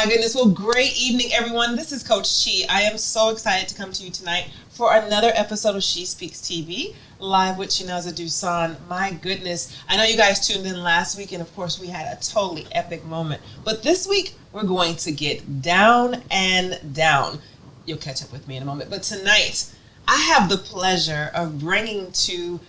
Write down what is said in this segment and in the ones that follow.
goodness. Well, great evening, everyone. This is Coach Chi. I am so excited to come to you tonight for another episode of SheSpeaks TV, live with Chinaza Dusan. My goodness. I know you guys tuned in last week, and of course, we had a totally epic moment. But this week, we're going to get down and down. You'll catch up with me in a moment. But tonight, I have the pleasure of bringing to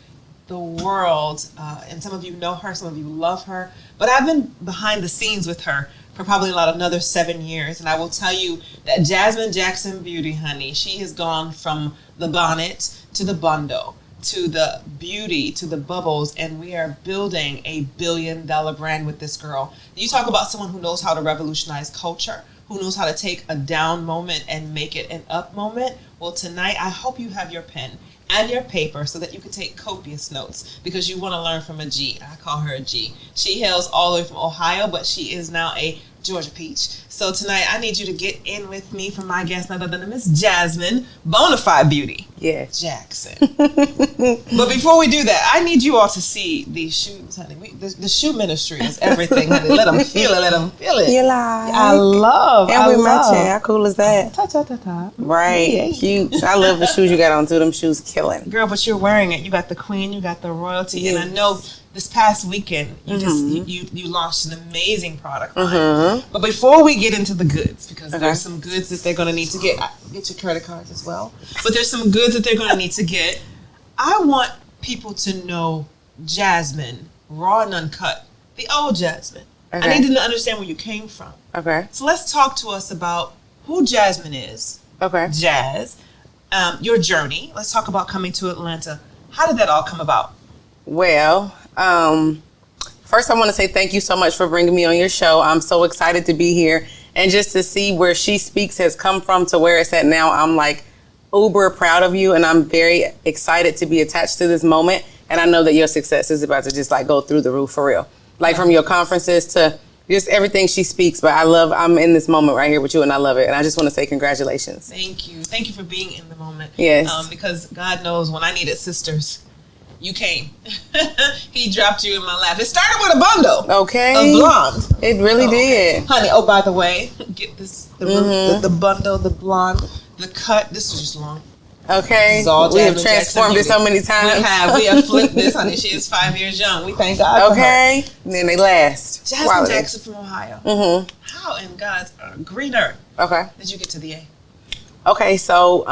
the world, and some of you know her, some of you love her, but I've been behind the scenes with her for probably another 7 years, and I will tell you that Jazmine Jackson Beauty, honey, she has gone from the bonnet to the bundle to the beauty to the bubbles, and we are building a $1 billion brand with this girl. You talk about someone who knows how to revolutionize culture, who knows how to take a down moment and make it an up moment. Well, tonight, I hope you have your pen and your paper so that you can take copious notes, because you want to learn from a G. I call her a G. She hails all the way from Ohio, but she is now a Georgia peach. So tonight, I need you to get in with me for my guest, none other than Miss Jazmine, Bonafide Beauty. Yeah. Jackson. But before we do that, I need you all to see these shoes, honey. The shoe ministry is everything, honey. Let them feel it. Let them feel it. You like? I love. And we matching. How cool is that? Ta-ta-ta-ta. Right. Yeah. Cute. I love the shoes you got on too. Them shoes killing. Girl, but you're wearing it. You got the queen. You got the royalty. Yes. And I know this past weekend, you launched an amazing product line. But before we get into the goods, because there's some goods that they're going to need to get your credit cards as well. But there's some goods that they're going to need to get. I want people to know Jazmine, raw and uncut, the old Jazmine. Okay. I need to understand where you came from. Okay. So let's talk to us about who Jazmine is. Okay. Jazz, your journey. Let's talk about coming to Atlanta. How did that all come about? Well, first I want to say thank you so much for bringing me on your show. I'm so excited to be here, and just to see where SheSpeaks has come from to where it's at now. I'm like uber proud of you, and I'm very excited to be attached to this moment. And I know that your success is about to just like go through the roof for real. Like from your conferences to just everything SheSpeaks. But I'm in this moment right here with you, and I love it. And I just want to say congratulations. Thank you. Thank you for being in the moment. Yes. Because God knows when I needed sisters, you came. He dropped you in my lap. It started with a bundle. Okay. Of blonde. It really did. Honey, by the way, get this, the bundle, the blonde, the cut. This was just long. Okay. We have transformed it so many times. We have flipped this, honey. She is 5 years young. We thank God for her. Okay. And then they last. Jazmine Jackson from Ohio. How in God's green earth did you get to the A? Okay, so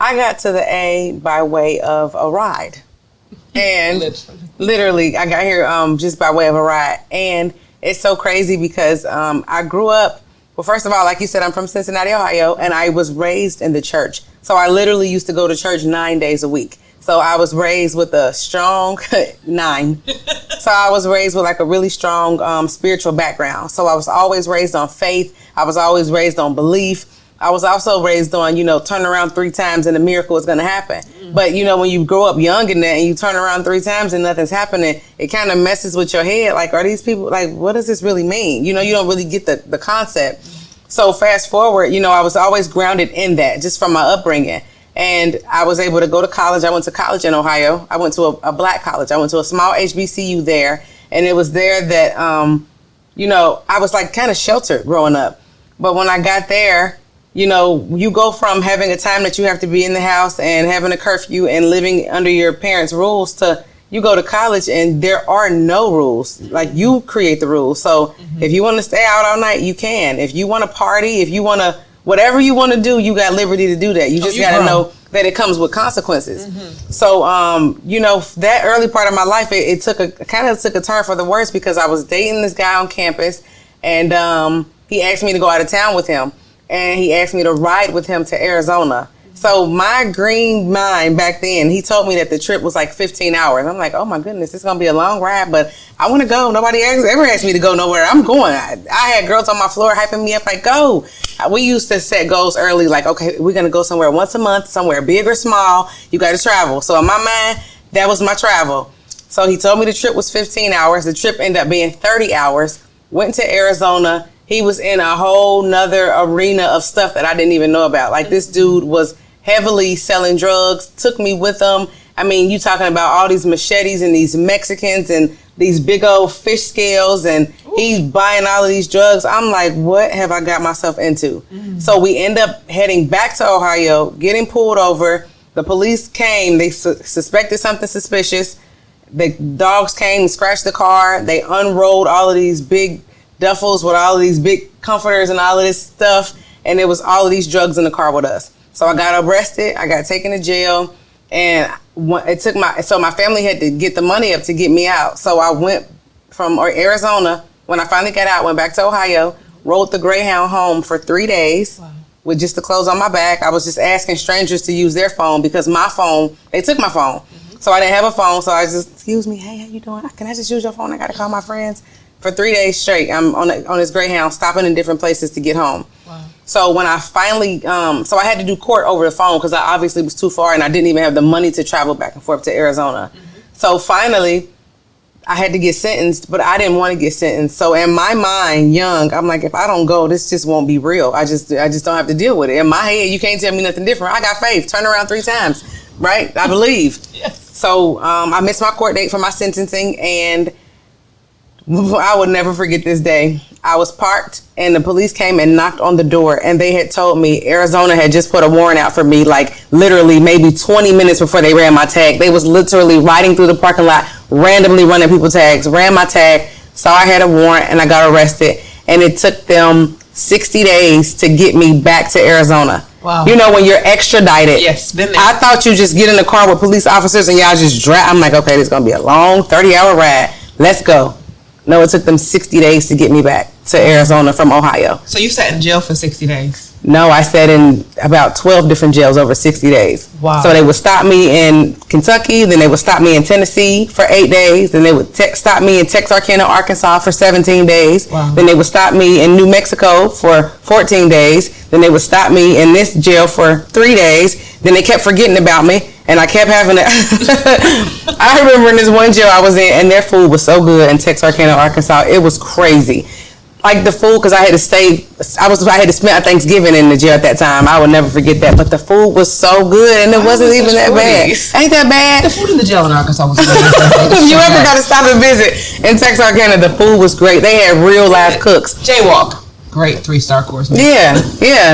I got to the A by way of a ride. And literally, I got here just by way of a ride. And it's so crazy because I grew up, well, first of all, like you said, I'm from Cincinnati, Ohio, and I was raised in the church. So I literally used to go to church 9 days a week. So I was raised with a strong 9. So I was raised with like a really strong spiritual background. So I was always raised on faith. I was always raised on belief. I was also raised on, turn around 3 times and a miracle is going to happen. But, when you grow up young in that and you turn around 3 times and nothing's happening, it kind of messes with your head. Like, are these people, like, what does this really mean? You don't really get the concept. So fast forward, I was always grounded in that just from my upbringing. And I was able to go to college. I went to college in Ohio. I went to a black college. I went to a small HBCU there. And it was there that, I was like kind of sheltered growing up. But when I got there, you go from having a time that you have to be in the house and having a curfew and living under your parents' rules to you go to college and there are no rules. Like, you create the rules. So if you want to stay out all night, you can. If you want to party, if you want to, whatever you want to do, you got liberty to do that. You just got to know that it comes with consequences. So, that early part of my life, it took a turn for the worse because I was dating this guy on campus, and he asked me to go out of town with him. And he asked me to ride with him to Arizona. So my green mind back then, he told me that the trip was like 15 hours. I'm like, oh my goodness, it's going to be a long ride, but I want to go. Nobody ever asked me to go nowhere. I'm going. I had girls on my floor hyping me up like, go. We used to set goals early, like, okay, we're going to go somewhere once a month, somewhere big or small. You got to travel. So in my mind, that was my travel. So he told me the trip was 15 hours. The trip ended up being 30 hours. Went to Arizona. He was in a whole nother arena of stuff that I didn't even know about. Like, this dude was heavily selling drugs, took me with him. I mean, you talking about all these machetes and these Mexicans and these big old fish scales, and he's buying all of these drugs. I'm like, what have I got myself into? So we end up heading back to Ohio, getting pulled over. The police came. They suspected something suspicious. The dogs came and scratched the car. They unrolled all of these big duffels with all of these big comforters and all of this stuff. And there was all of these drugs in the car with us. So I got arrested. I got taken to jail. And my family had to get the money up to get me out. So I went from Arizona. When I finally got out, went back to Ohio, rode the Greyhound home for 3 days with just the clothes on my back. I was just asking strangers to use their phone because they took my phone. So I didn't have a phone. So I just, excuse me, hey, how you doing? Can I just use your phone? I got to call my friends. For 3 days straight, I'm on this Greyhound, stopping in different places to get home. Wow. So when I finally, so I had to do court over the phone because I obviously was too far and I didn't even have the money to travel back and forth to Arizona. So finally, I had to get sentenced, but I didn't want to get sentenced. So in my mind, young, I'm like, if I don't go, this just won't be real. I just don't have to deal with it. In my head, you can't tell me nothing different. I got faith. Turn around 3 times, right? I believe. Yes. So I missed my court date for my sentencing, and I would never forget this day. I was parked and the police came and knocked on the door, and they had told me Arizona had just put a warrant out for me, like literally maybe 20 minutes before they ran my tag. They was literally riding through the parking lot, randomly running people's tags, ran my tag, saw I had a warrant, and I got arrested. And it took them 60 days to get me back to Arizona. Wow. You know, when you're extradited. Yes, been there. I thought you just get in the car with police officers and y'all just drive. I'm like, okay, this is going to be a long 30-hour ride. Let's go. No, it took them 60 days to get me back to Arizona from Ohio. So you sat in jail for 60 days? No, I sat in about 12 different jails over 60 days. Wow. So they would stop me in Kentucky, then they would stop me in Tennessee for 8 days, then they would stop me in Texarkana, Arkansas for 17 days. Wow. Then they would stop me in New Mexico for 14 days. Then they would stop me in this jail for 3 days. Then they kept forgetting about me, and I kept having to... I remember in this one jail I was in, and their food was so good in Texarkana, Arkansas. It was crazy. Like the food, because I had to spend Thanksgiving in the jail at that time. I would never forget that. But the food was so good, and it wasn't even that bad. Ain't that bad? The food in the jail in Arkansas was good. If you ever got to stop and visit in Texarkana, the food was great. They had real live cooks. Jaywalk. Great 3-star course. Yeah.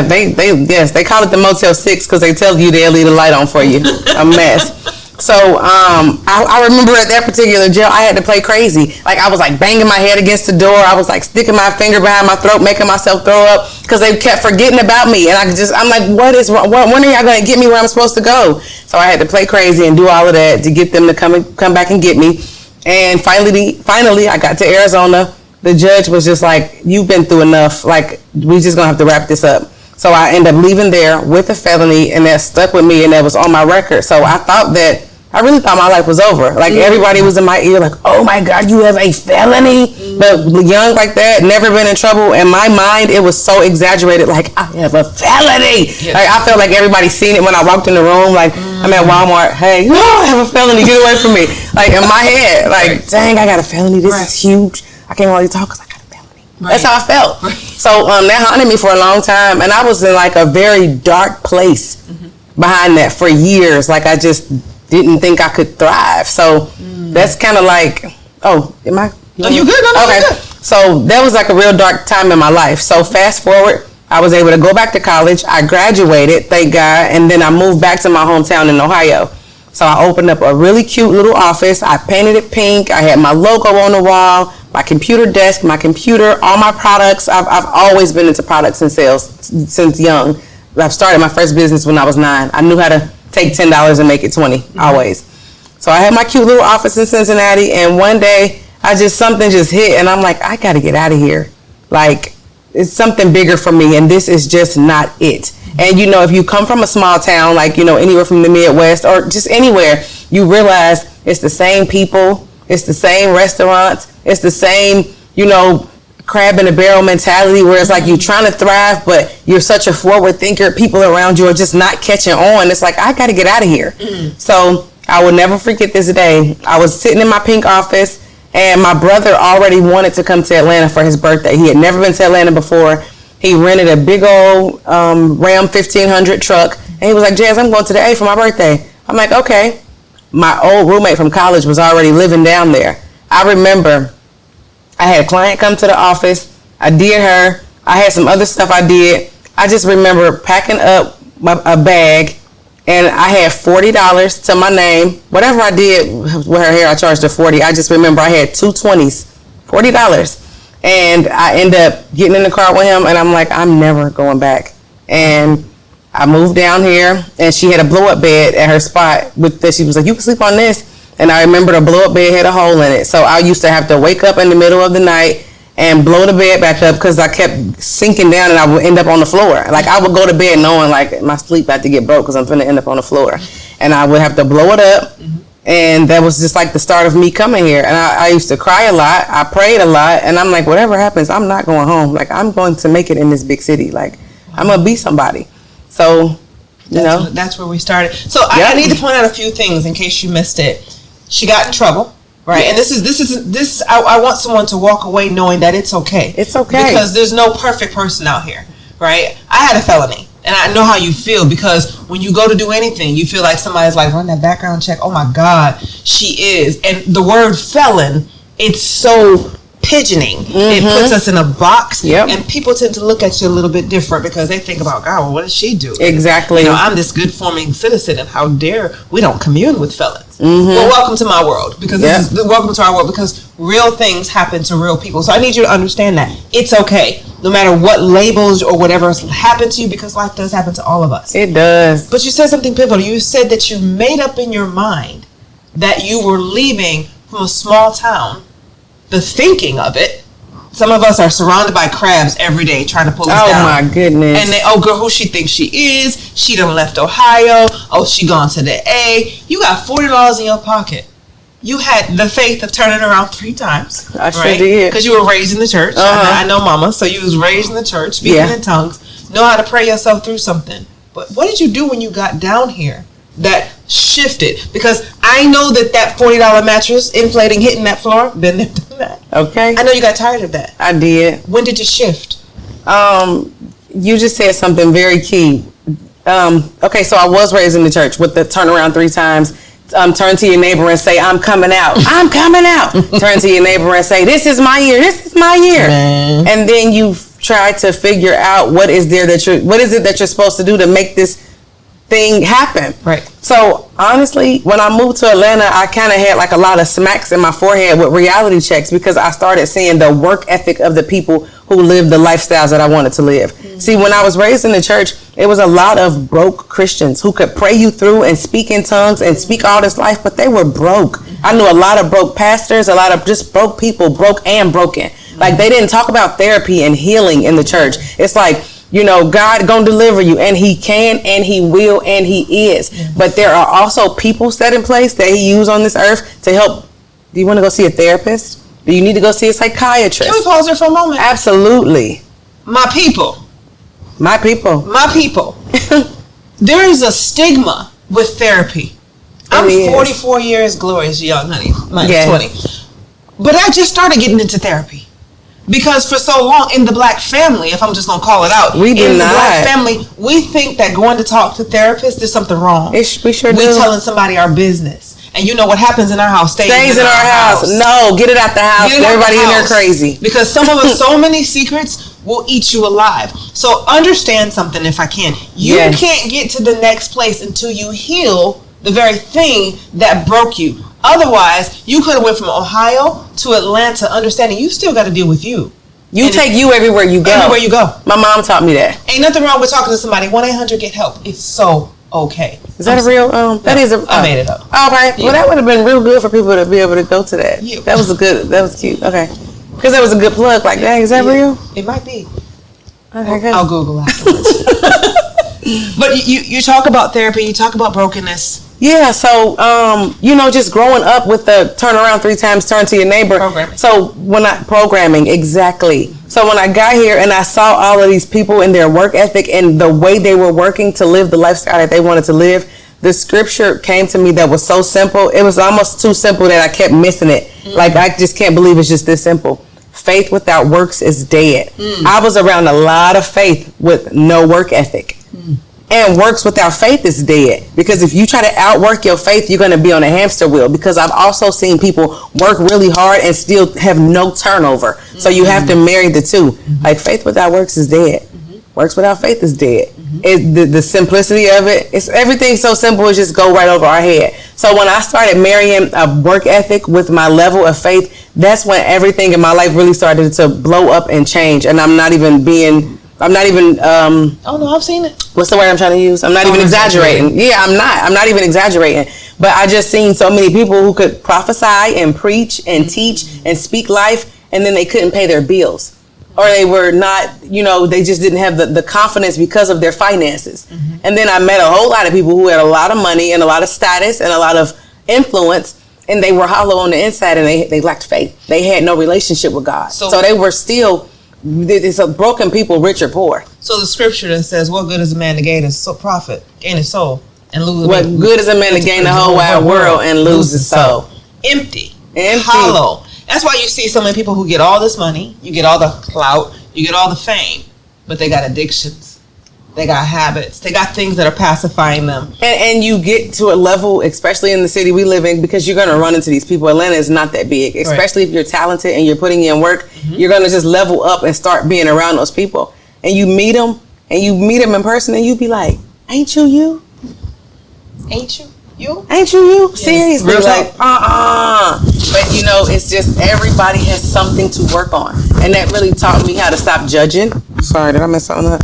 They call it the Motel 6 because they tell you they'll leave the light on for you. A mess. So I remember at that particular jail, I had to play crazy. Like I was like banging my head against the door. I was like sticking my finger behind my throat, making myself throw up because they kept forgetting about me. And I'm like, what is wrong? When are y'all going to get me where I'm supposed to go? So I had to play crazy and do all of that to get them to come back and get me. And finally, I got to Arizona. The judge was just like, you've been through enough. Like, we just going to have to wrap this up. So I ended up leaving there with a felony, and that stuck with me, and that was on my record. So I really thought my life was over. Like everybody was in my ear like, oh my God, you have a felony? But young like that, never been in trouble. In my mind, it was so exaggerated. Like, I have a felony. Yes. Like I felt like everybody seen it when I walked in the room. Like I'm at Walmart. Hey, I have a felony. Get away from me. Like in my head, like, dang, I got a felony. This is huge. I can't really talk because I got a felony. That's how I felt. So that haunted me for a long time. And I was in like a very dark place behind that for years. Like I just didn't think I could thrive. So that's kind of like, am I? No, you good? No, okay. Good. So that was like a real dark time in my life. So fast forward, I was able to go back to college. I graduated, thank God. And then I moved back to my hometown in Ohio. So I opened up a really cute little office. I painted it pink. I had my logo on the wall, my computer desk, my computer, all my products. I've always been into products and sales since young. I've started my first business when I was 9. I knew how to take $10 and make it 20, always. So I had my cute little office in Cincinnati, and one day something just hit, and I'm like, I got to get out of here. Like, it's something bigger for me, and this is just not it. And, you know, if you come from a small town, like, you know, anywhere from the Midwest or just anywhere, you realize it's the same people, it's the same restaurants, it's the same, you know, crab in a barrel mentality where it's like you're trying to thrive, but you're such a forward thinker. People around you are just not catching on. It's like, I got to get out of here. So I will never forget this day. I was sitting in my pink office, and my brother already wanted to come to Atlanta for his birthday. He had never been to Atlanta before. He rented a big old Ram 1500 truck, and he was like, Jazz, I'm going to the A for my birthday. I'm like, okay. my old roommate from college was already living down there. I remember I had a client come to the office. I did her. I had some other stuff I did. I just remember packing up a bag, and I had $40 to my name. Whatever I did with her hair, I charged her $40. I just remember I had two 20s, $40. And I end up getting in the car with him, and I'm like, I'm never going back. And I moved down here, and she had a blow-up bed at her spot. She was like, you can sleep on this. And I remember the blow-up bed had a hole in it. So I used to have to wake up in the middle of the night and blow the bed back up because I kept sinking down and I would end up on the floor. Like, I would go to bed knowing, like, my sleep had to get broke because I'm finna end up on the floor. And I would have to blow it up. And that was just like the start of me coming here. And I used to cry a lot. I prayed a lot. And I'm like, whatever happens, I'm not going home. Like, I'm going to make it in this big city. Like, I'm going to be somebody. So, that's where we started. So I need to point out a few things in case you missed it. She got in trouble. Right, yes. And this. I want someone to walk away knowing that it's okay. It's okay because there's no perfect person out here, right? I had a felony, and I know how you feel because when you go to do anything, you feel like somebody's like, run that background check. Oh my God, she is. And the word felon, it's so pigeoning. It puts us in a box, and people tend to look at you a little bit different because they think about, God, well, what does she do? Exactly. I'm this good forming citizen, and how dare we don't commune with felons? Well, welcome to my world because welcome to our world because real things happen to real people. So I need you to understand that it's okay, no matter what labels or whatever has happened to you, because life does happen to all of us. It does. But you said something pivotal. You said that you made up in your mind that you were leaving from a small town. The thinking of it. Some of us are surrounded by crabs every day trying to pull us down. Oh my goodness. And they, girl, who she thinks she is. She done left Ohio. Oh, she gone to the A. You got $40 in your pocket. You had the faith of turning around 3 times. I sure did. Because you were raised in the church. I know mama. So you was raised in the church, speaking in tongues. Know how to pray yourself through something. But what did you do when you got down here that shifted? Because I know that $40 mattress inflating, hitting that floor, been there, done that. Okay. I know you got tired of that. I did. When did you shift? You just said something very key. Okay, so I was raised in the church with the turn around 3 times. Turn to your neighbor and say, I'm coming out. I'm coming out. Turn to your neighbor and say, this is my year. This is my year. Man. And then you try to figure out what is it that you're supposed to do to make this thing happen. Right. So honestly, when I moved to Atlanta, I kind of had like a lot of smacks in my forehead with reality checks because I started seeing the work ethic of the people who lived the lifestyles that I wanted to live. See, when I was raised in the church, it was a lot of broke Christians who could pray you through and speak in tongues and speak all this life, but they were broke. I knew a lot of broke pastors, a lot of just broke people, broke and broken. Like, they didn't talk about therapy and healing in the church. It's like, God gonna deliver you, and he can, and he will, and he is. But there are also people set in place that he used on this earth to help. Do you want to go see a therapist? Do you need to go see a psychiatrist? Can we pause there for a moment? Absolutely. My people. There is a stigma with therapy. I'm 44 years glorious young, honey. Minus 20. But I just started getting into therapy. Because for so long in the black family, if I'm just going to call it out, in the black family, we think that going to talk to therapists, there's something wrong. We sure do. We're telling somebody our business. And you know what happens in our house stays in our house. No, get it out the house. Everybody in there crazy. Because some of us, so many secrets will eat you alive. So understand something if I can. You can't get to the next place until you heal the very thing that broke you. Otherwise, you could have went from Ohio to Atlanta understanding you still got to deal with you. You take you everywhere you go. Everywhere you go. My mom taught me that. Ain't nothing wrong with talking to somebody. 1-800-GET-HELP. It's so okay. Is that a real? That is a. I made it up. All right. Yeah. Well, that would have been real good for people to be able to go to that. Yeah. That was cute. Okay. Because that was a good plug. Like, dang, is that real? It might be. Okay, good. I'll Google afterwards. But you talk about therapy. You talk about brokenness. Yeah, so, just growing up with the turn around 3 times, turn to your neighbor. Programming. So programming, exactly. So when I got here and I saw all of these people and their work ethic and the way they were working to live the lifestyle that they wanted to live, the scripture came to me that was so simple. It was almost too simple that I kept missing it. Like, I just can't believe it's just this simple. Faith without works is dead. I was around a lot of faith with no work ethic. And works without faith is dead. Because if you try to outwork your faith, you're going to be on a hamster wheel. Because I've also seen people work really hard and still have no turnover. Mm-hmm. So you have to marry the two. Mm-hmm. Like faith without works is dead. Mm-hmm. Works without faith is dead. Mm-hmm. The simplicity of it, it's everything so simple, it just go right over our head. So when I started marrying a work ethic with my level of faith, that's when everything in my life really started to blow up and change. And I'm not even oh no, I've seen it. What's the word I'm trying to use? I'm not even exaggerating. Yeah, I'm not even exaggerating. But I just seen so many people who could prophesy and preach and teach and speak life, and then they couldn't pay their bills. Or they were not, they just didn't have the confidence because of their finances. Mm-hmm. And then I met a whole lot of people who had a lot of money and a lot of status and a lot of influence, and they were hollow on the inside, and they lacked faith. They had no relationship with God. So they were still, it's a broken people, rich or poor. So the scripture that says, what good is a man to gain his soul and lose? What good is a man to gain the whole wide world and lose his soul? Empty, hollow. That's why you see so many people who get all this money, you get all the clout, you get all the fame, but they got addictions, they got habits, they got things that are pacifying them. And you get to a level, especially in the city we live in, because you're going to run into these people. Atlanta is not that big, especially if you're talented and you're putting in work. Mm-hmm. You're going to just level up and start being around those people. And you meet them in person, and you be like, ain't you? Ain't you? You? Ain't you? Yes. Seriously, like, But it's just everybody has something to work on. And that really taught me how to stop judging. Sorry, did I mess something up?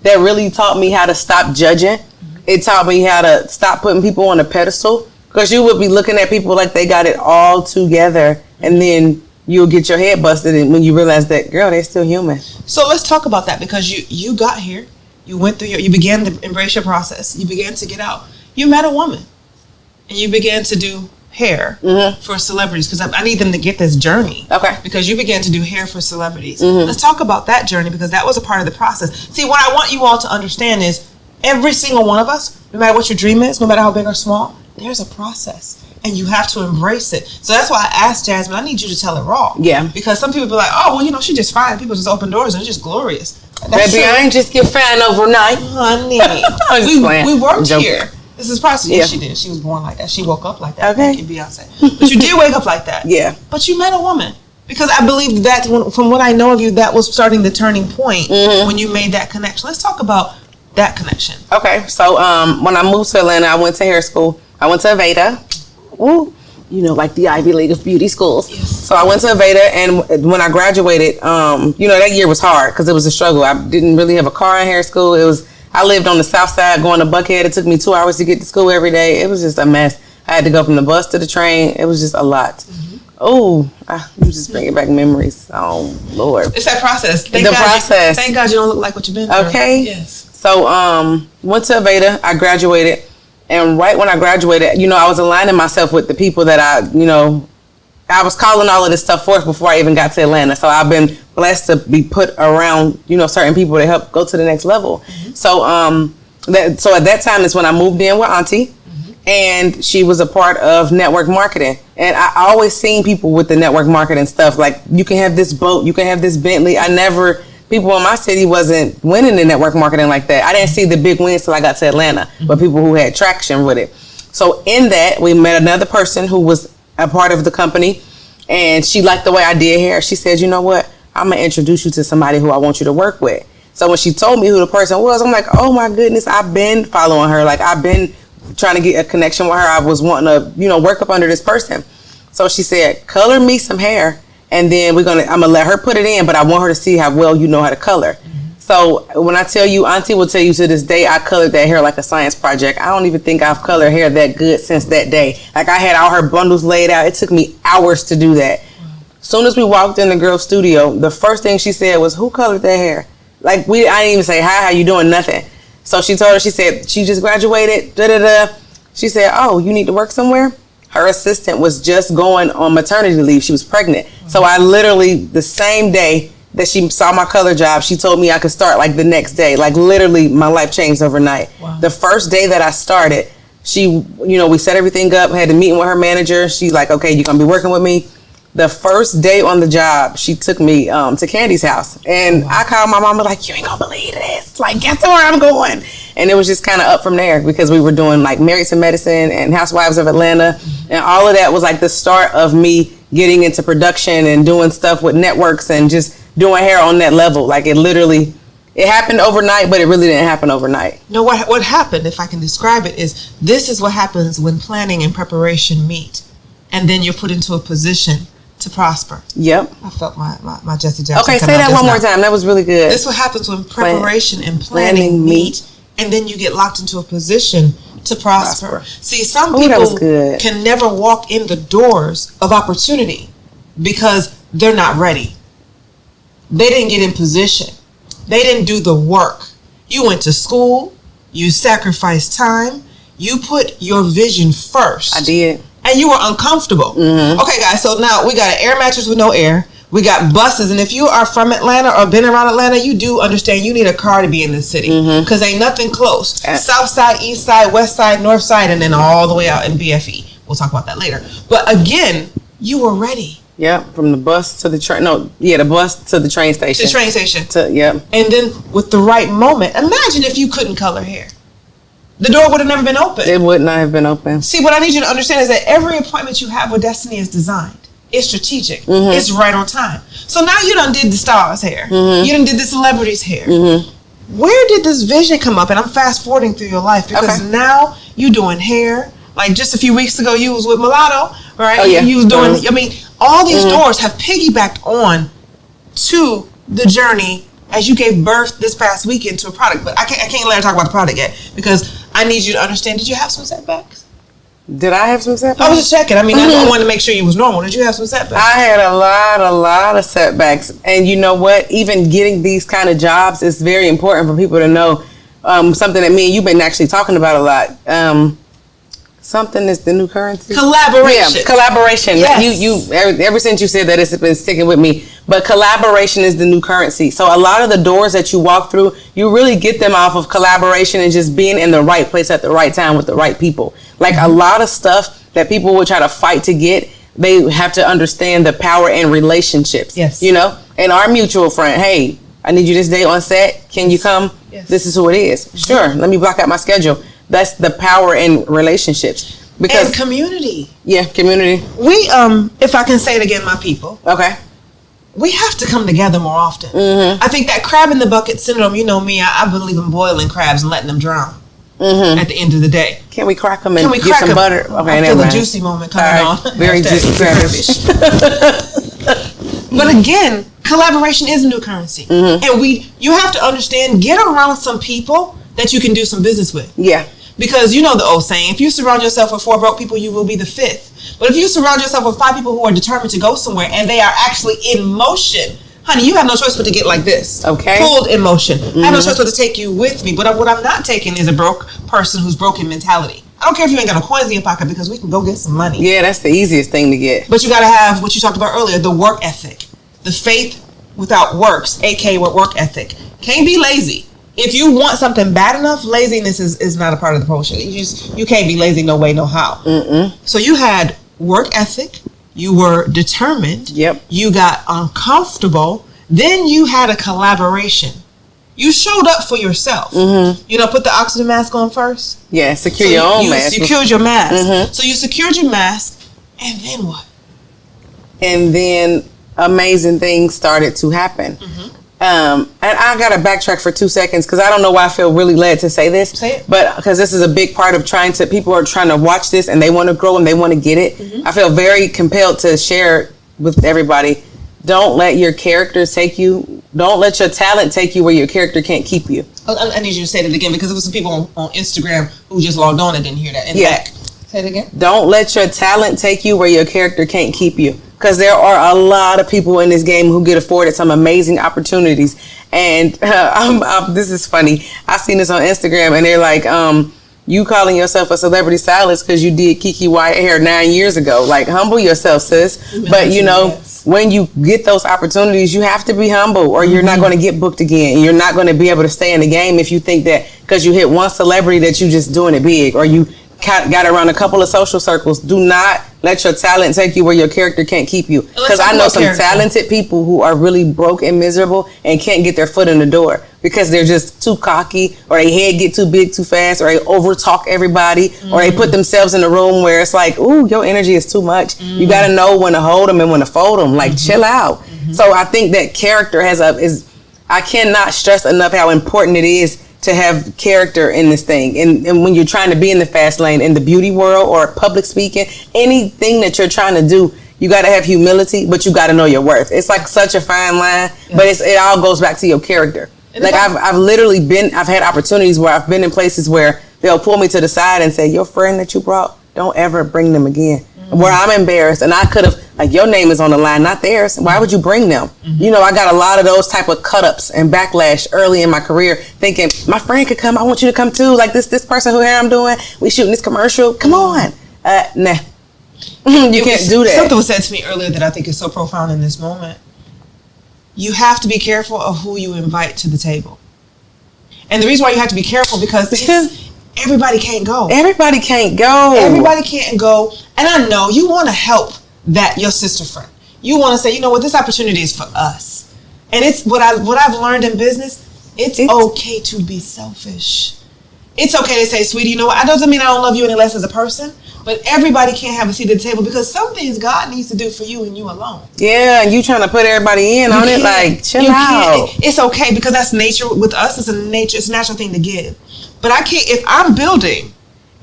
That really taught me how to stop judging. It taught me how to stop putting people on a pedestal. Because you would be looking at people like they got it all together. And then you'll get your head busted when you realize that, girl, they're still human. So let's talk about that, because you got here. You went through you began to embrace your process. You began to get out. You met a woman. And you began to do hair for celebrities, because I need them to get this journey. Okay. Because you began to do hair for celebrities. Mm-hmm. Let's talk about that journey, because that was a part of the process. See, what I want you all to understand is every single one of us, no matter what your dream is, no matter how big or small, there's a process. And you have to embrace it. So that's why I asked Jazmine, I need you to tell it raw. Yeah. Because some people be like, oh, well, she's just fine. People just open doors and it's just glorious. Baby, I ain't just get fine overnight. Honey, we worked here. This is process. Yes, she did. She was born like that. She woke up like that. Okay. Thank you, Beyonce. But you did wake up like that. Yeah. But you met a woman. Because I believe that, from what I know of you, that was starting the turning point when you made that connection. Let's talk about that connection. Okay. So when I moved to Atlanta, I went to hair school. I went to Aveda. Ooh. Like the Ivy League of beauty schools. Yes. So I went to Aveda, and when I graduated, that year was hard because it was a struggle. I didn't really have a car in hair school. I lived on the south side going to Buckhead. It took me 2 hours to get to school every day. It was just a mess. I had to go from the bus to the train. It was just a lot. Mm-hmm. Oh, you just bringing back memories. Oh, Lord. It's that process. Thank God you don't look like what you've been through. Okay. Yes. So went to Aveda. I graduated. And right when I graduated, I was aligning myself with the people that I was calling all of this stuff forth before I even got to Atlanta. So I've been blessed to be put around, certain people to help go to the next level. Mm-hmm. So at that time is when I moved in with Auntie, and she was a part of network marketing. And I always seen people with the network marketing stuff. Like, you can have this boat, you can have this Bentley. People in my city wasn't winning in network marketing like that. I didn't see the big wins till I got to Atlanta, but people who had traction with it. So in that, we met another person who was a part of the company, and she liked the way I did hair. She said, you know what? I'm going to introduce you to somebody who I want you to work with. So when she told me who the person was, I'm like, oh my goodness, I've been following her. Like, I've been trying to get a connection with her. I was wanting to, work up under this person. So she said, color me some hair. And then I'm going to let her put it in, but I want her to see how well you know how to color. Mm-hmm. So when I tell you, Auntie will tell you to this day, I colored that hair like a science project. I don't even think I've colored hair that good since that day. Like, I had all her bundles laid out. It took me hours to do that. Soon as we walked in the girl's studio, the first thing she said was, who colored that hair? Like, I didn't even say, hi, how you doing? Nothing. So she told her, she said, she just graduated, da-da-da. She said, oh, you need to work somewhere? Her assistant was just going on maternity leave. She was pregnant. Mm-hmm. So I literally, the same day that she saw my color job, she told me I could start like the next day. Like, literally, my life changed overnight. Wow. The first day that I started, she, we set everything up, had a meeting with her manager. She's like, okay, you're going to be working with me. The first day on the job, she took me to Candy's house. And I called my mama like, you ain't going to believe this. Like, guess where I'm going? And it was just kind of up from there because we were doing like Married to Medicine and Housewives of Atlanta. And all of that was like the start of me getting into production and doing stuff with networks and just doing hair on that level. Like it happened overnight, but it really didn't happen overnight. No, what happened, if I can describe it, is this is what happens when planning and preparation meet. And then you're put into a position to prosper. Yep. I felt my Jesse Jackson. Okay, say that one more time. That was really good. This is what happens when preparation and planning meet, and then you get locked into a position to prosper. See, some people can never walk in the doors of opportunity because they're not ready. They didn't get in position. They didn't do the work. You went to school. You sacrificed time. You put your vision first. I did. And you were uncomfortable. Mm-hmm. Okay, guys, so now we got an air mattress with no air. We got buses. And if you are from Atlanta or been around Atlanta, you do understand you need a car to be in this city. Because ain't nothing close. South side, east side, west side, north side, and then all the way out in BFE. We'll talk about that later. But again, you were ready. Yep, from the bus to the train. No, yeah, the bus to the train station. To the train station. Yep. And then with the right moment, imagine if you couldn't color hair. The door would have never been open. It would not have been open. See, what I need you to understand is that every appointment you have with Destiny is designed. It's strategic. It's right on time. So now you done did the stars' hair. You done did the celebrities' hair. Where did this vision come up? And I'm fast forwarding through your life because now you doing hair. Like just a few weeks ago, you was with Mulatto, right? Oh, yeah. You was doing, I mean, all these doors have piggybacked on to the journey as you gave birth this past weekend to a product. But I can't let her talk about the product yet because I need you to understand. Did you have some setbacks? Did I have some setbacks? I was just checking. I mean, I wanted to make sure you was normal. Did you have some setbacks? I had a lot of setbacks. And you know what? Even getting these kind of jobs is very important for people to know. Something that me and you've been actually talking about a lot. Something is the new currency. Collaboration. Yeah, collaboration. Yes. You ever since you said that, it's been sticking with me. But collaboration is the new currency. So a lot of the doors that you walk through, you really get them off of collaboration and just being in the right place at the right time with the right people. Like a lot of stuff that people would try to fight to get, they have to understand the power in relationships. Yes. You know, and our mutual friend, hey, I need you this day on set. Can you come? Yes. This is who it is. Sure. Let me block out my schedule. That's the power in relationships. Because and community. Yeah, community. We, if I can say it again, my people. Okay. We have to come together more often. I think that crab in the bucket syndrome, you know me, I believe in boiling crabs and letting them drown at the end of the day. Can we crack them and get some butter? Okay, I feel the juicy moment coming on. Very juicy crabbish. But again, collaboration is a new currency. And you have to understand, get around some people that you can do some business with. Yeah. Because you know the old saying, if you surround yourself with 4 broke people, you will be the 5th. But if you surround yourself with 5 people who are determined to go somewhere and they are actually in motion, honey, you have no choice but to get like this. Okay. Pulled in motion. I have no choice but to take you with me. But what I'm not taking is a broke person who's broken mentality. I don't care if you ain't got no coins in your pocket because we can go get some money. Yeah, that's the easiest thing to get. But you got to have what you talked about earlier, the work ethic. The faith without works, aka work ethic. Can't be lazy. If you want something bad enough, laziness is not a part of the potion. You can't be lazy no way, no how. So you had work ethic. You were determined. Yep. You got uncomfortable. Then you had a collaboration. You showed up for yourself. You know, put the oxygen mask on first. Yeah, secure your own mask. You secured your mask. So you secured your mask. And then what? And then amazing things started to happen. And I gotta backtrack for 2 seconds because I don't know why I feel really led to say this. Say it. But because this is a big part of people are trying to watch this and they want to grow and they want to get it. I feel very compelled to share with everybody. Don't let your character take you. Don't let your talent take you where your character can't keep you. I need you to say that again because there was some people on Instagram who just logged on and didn't hear that. Back. Say it again. Don't let your talent take you where your character can't keep you. Because there are a lot of people in this game who get afforded some amazing opportunities. And this is funny. I seen this on Instagram and they're like, you calling yourself a celebrity stylist because you did Kiki Wyatt hair 9 years ago. Like, humble yourself, sis. But, you know, when you get those opportunities, you have to be humble or you're not going to get booked again. You're not going to be able to stay in the game if you think that because you hit one celebrity that you just doing it big or you got around a couple of social circles. Do not let your talent take you where your character can't keep you. Because I know some talented people who are really broke and miserable and can't get their foot in the door because they're just too cocky, or their head get too big too fast, or they over talk everybody, or they put themselves in a room where it's like, ooh, your energy is too much. You got to know when to hold them and when to fold them. Like, chill out. So I think that character I cannot stress enough how important it is to have character in this thing. And when you're trying to be in the fast lane, in the beauty world or public speaking, anything that you're trying to do, you got to have humility, but you got to know your worth. It's like such a fine line, but it all goes back to your character. Like I've had opportunities where I've been in places where they'll pull me to the side and say, your friend that you brought, don't ever bring them again. Where I'm embarrassed, and I could have, like, your name is on the line, not theirs. Why would you bring them? You know, I got a lot of those type of cut-ups and backlash early in my career, thinking, my friend could come, I want you to come too. Like this person who here I'm doing, we shooting this commercial. Come on. Nah. You can't do that. Something was said to me earlier that I think is so profound in this moment. You have to be careful of who you invite to the table. And the reason why you have to be careful because everybody can't go. Everybody can't go. Everybody can't go. And I know you want to help your sister friend. You want to say, you know what, this opportunity is for us. And it's what I've learned in business. It's okay to be selfish. It's okay to say, sweetie, you know what, that doesn't mean I don't love you any less as a person, but everybody can't have a seat at the table because some things God needs to do for you and you alone. Yeah, and you trying to put everybody in on it, like, chill out. It's okay because that's nature with us. It's a natural thing to give. But I can't, if I'm building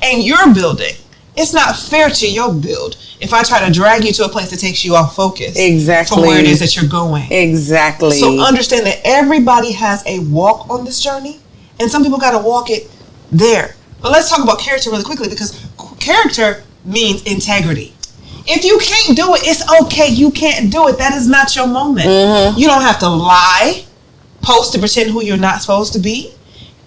and you're building, it's not fair to your build if I try to drag you to a place that takes you off focus. Exactly. From where it is that you're going. Exactly. So understand that everybody has a walk on this journey, and some people got to walk it there. But let's talk about character really quickly, because character means integrity. If you can't do it, it's okay. You can't do it. That is not your moment. You don't have to lie, post to pretend who you're not supposed to be.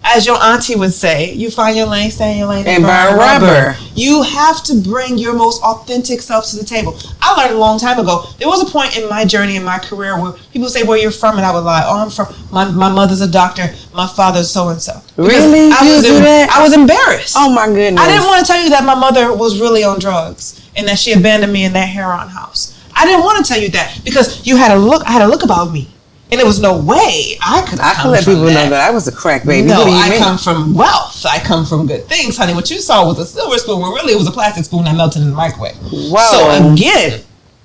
As your auntie would say, you find your lane, stay in your lane, and burn rubber. You have to bring your most authentic self to the table. I learned a long time ago. There was a point in my journey, in my career, where people say, where you're from, and I would lie. Oh, I'm from, my mother's a doctor, my father's so-and-so. Really? I was embarrassed. Oh, my goodness. I didn't want to tell you that my mother was really on drugs and that she abandoned me in that Heron house. I didn't want to tell you that because I had a look about me. And there was no way I could let people know that I was a crack baby. No, I come from wealth. I come from good things, honey. What you saw was a silver spoon, when really it was a plastic spoon that melted in the microwave. Wow. So again,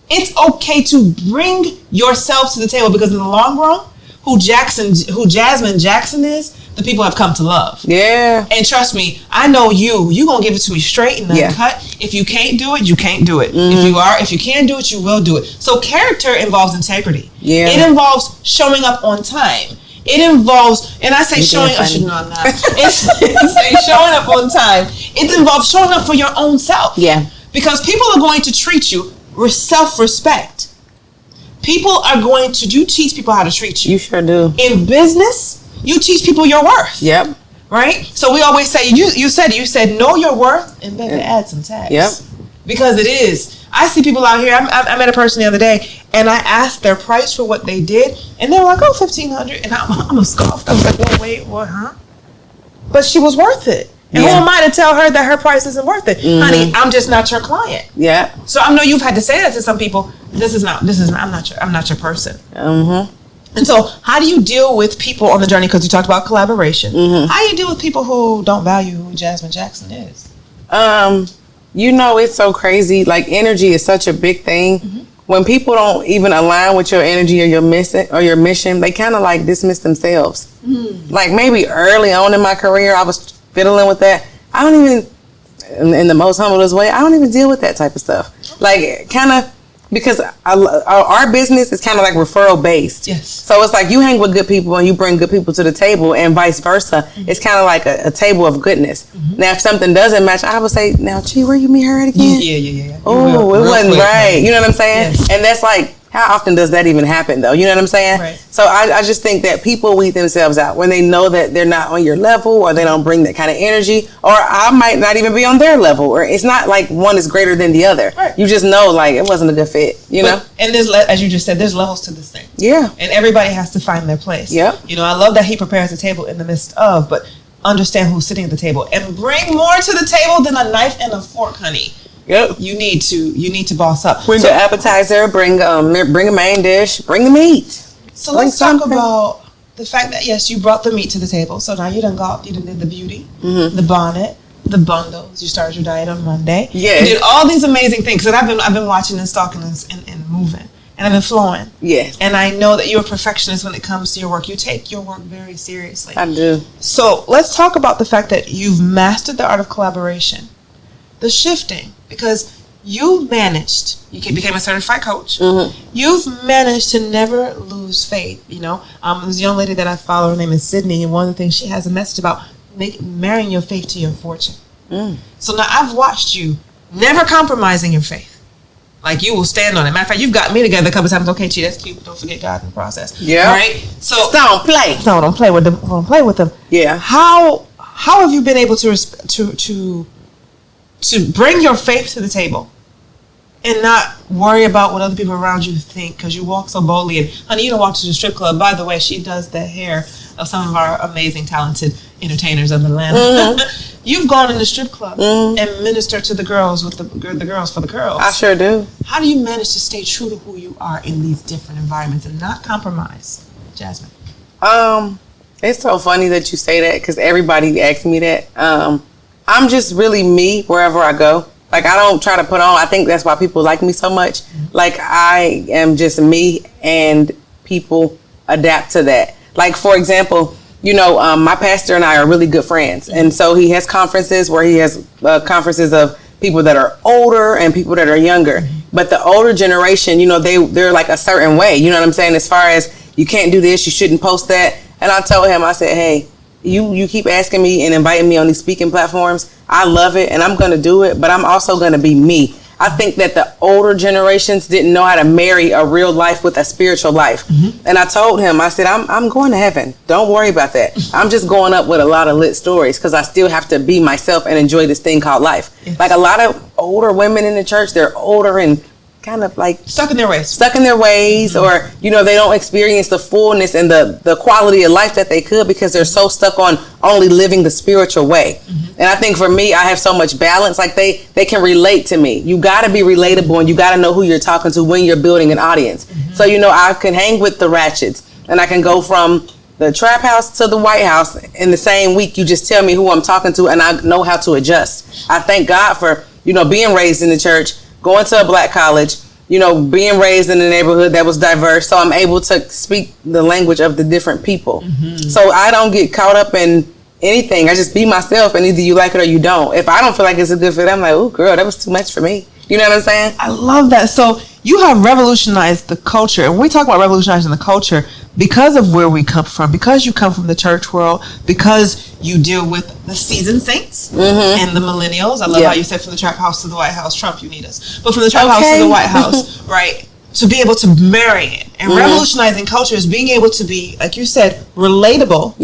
it's okay to bring yourself to the table, because in the long run, who Jazmine Jackson is, the people have come to love. Yeah. And trust me, I know you gonna give it to me straight and uncut. If you can't do it, you can't do it. If you can do it, you will do it. So character involves integrity. Yeah. It involves showing up on time. It involves, and I say showing up, no, I'm not. It's showing up on time. It involves showing up for your own self. Yeah. Because people are going to treat you with self-respect. You teach people how to treat you. You sure do. In business, you teach people your worth. Yep. Right? So we always say, you said know your worth and then add some tax. Yep. Because it is. I see people out here. I met a person the other day, and I asked their price for what they did, and they were like, "Oh, $1,500," and I'm a scoff. I was like, "Well, wait, what? Huh?" But she was worth it. And who am I to tell her that her price isn't worth it? Honey, I'm just not your client. Yeah. So I know you've had to say that to some people. I'm not your person. And so how do you deal with people on the journey? Because you talked about collaboration. How do you deal with people who don't value who Jazmine Jackson is? You know, it's so crazy. Like, energy is such a big thing. When people don't even align with your energy or your mission, they kind of like dismiss themselves. Like, maybe early on in my career, I was fiddling with that. I don't even, in the most humblest way, I don't even deal with that type of stuff. Like, kind of, because our business is kind of like referral based. Yes. So it's like you hang with good people and you bring good people to the table, and vice versa. It's kind of like a table of goodness. Now, if something doesn't match, I would say, now, Chi, where you meet her at again? Yeah. Oh, it wasn't right. You know what I'm saying? Yes. And that's like, how often does that even happen, though? You know what I'm saying? Right. So I just think that people weed themselves out when they know that they're not on your level, or they don't bring that kind of energy, or I might not even be on their level, or it's not like one is greater than the other. Right. You just know, like, it wasn't a good fit, you know? And there's, as you just said, there's levels to this thing. Yeah. And everybody has to find their place. Yeah. You know, I love that he prepares the table in the midst of, but understand who's sitting at the table. And bring more to the table than a knife and a fork, honey. Yep. You need to boss up. Bring the appetizer, bring a main dish, bring the meat. So let's talk about the fact that, yes, you brought the meat to the table. So now you done did the beauty, the bonnet, the bundles. You started your diet on Monday. Yeah. You did all these amazing things. And I've been watching and stalking and moving. And I've been flowing. Yes. And I know that you're a perfectionist when it comes to your work. You take your work very seriously. I do. So let's talk about the fact that you've mastered the art of collaboration. The shifting. Because you became a certified coach. You've managed to never lose faith. There's a young lady that I follow, her name is Sydney, and one of the things she has a message about marrying your faith to your fortune. So now I've watched you never compromising your faith. Like, you will stand on it. Matter of fact, you've got me together a couple times. Okay, Chi, that's cute. Don't forget God in the process. Yeah. Right? So don't play. No, don't play with them. Don't play with them. Yeah. How have you been able to bring your faith to the table and not worry about what other people around you think, because you walk so boldly? And honey, you don't walk to the strip club. By the way, she does the hair of some of our amazing, talented entertainers of Atlanta. You've gone in the strip club and ministered to the girls with the girls for the girls. I sure do. How do you manage to stay true to who you are in these different environments and not compromise, Jazmine? It's so funny that you say that, because everybody asks me that. I'm just really me wherever I go. Like, I don't try to put on. I think that's why people like me so much. Like, I am just me, and people adapt to that. Like, for example, my pastor and I are really good friends. And so he has conferences where he has conferences of people that are older and people that are younger. But the older generation, they're like a certain way. You know what I'm saying? As far as, you can't do this, you shouldn't post that. And I told him, I said, hey, you keep asking me and inviting me on these speaking platforms. I love it and I'm going to do it, but I'm also going to be me. I think that the older generations didn't know how to marry a real life with a spiritual life. And I told him, I said, I'm going to heaven. Don't worry about that. I'm just going up with a lot of lit stories, because I still have to be myself and enjoy this thing called life. Yes. Like, a lot of older women in the church, they're older and kind of like stuck in their ways, or they don't experience the fullness and the quality of life that they could, because they're so stuck on only living the spiritual way. And I think for me, I have so much balance. Like, they can relate to me. You got to be relatable, and you got to know who you're talking to when you're building an audience. So I can hang with the ratchets, and I can go from the trap house to the White House in the same week. You just tell me who I'm talking to, and I know how to adjust. I thank God for being raised in the church, going to a black college, being raised in a neighborhood that was diverse. So I'm able to speak the language of the different people. So I don't get caught up in anything. I just be myself, and either you like it or you don't. If I don't feel like it's a good fit, I'm like, oh, girl, that was too much for me. You know what I'm saying? I love that. So you have revolutionized the culture. And when we talk about revolutionizing the culture, because of where we come from, because you come from the church world, because you deal with the seasoned saints and the millennials. I love how you said, from the trap house to the White House, Trump, you need us. But from the trap house to the White House, right? To be able to marry it. And revolutionizing culture is being able to be, like you said, relatable.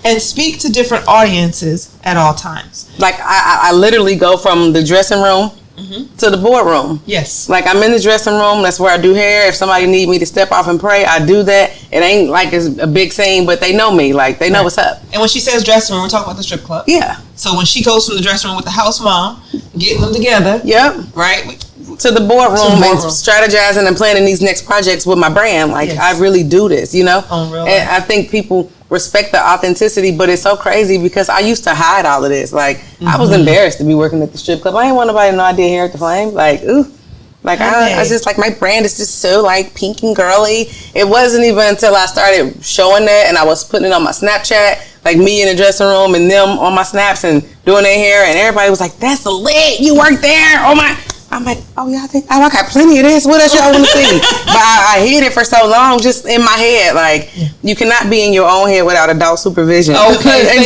And speak to different audiences at all times. Like, I literally go from the dressing room to the boardroom. Yes. Like, I'm in the dressing room. That's where I do hair. If somebody need me to step off and pray, I do that. It ain't like it's a big scene, but they know me. Like, they know what's up. And when she says dressing room, we're talking about the strip club. Yeah. So when she goes from the dressing room with the house mom, getting them together. Right? To the boardroom and strategizing and planning these next projects with my brand. Like, I really do this, And I think people respect the authenticity, but it's so crazy because I used to hide all of this. Like, I was embarrassed to be working at the strip club. I didn't want nobody to know I did hair at the Flame. Like, ooh. Like, I just, like, my brand is just so, like, pink and girly. It wasn't even until I started showing that and I was putting it on my Snapchat, like me in the dressing room and them on my snaps and doing their hair, and everybody was like, that's lit. You work there. Oh, my. I'm like, oh, yeah, I got plenty of this. What else y'all want to see? But I hid it for so long just in my head. Like, you cannot be in your own head without adult supervision. Okay.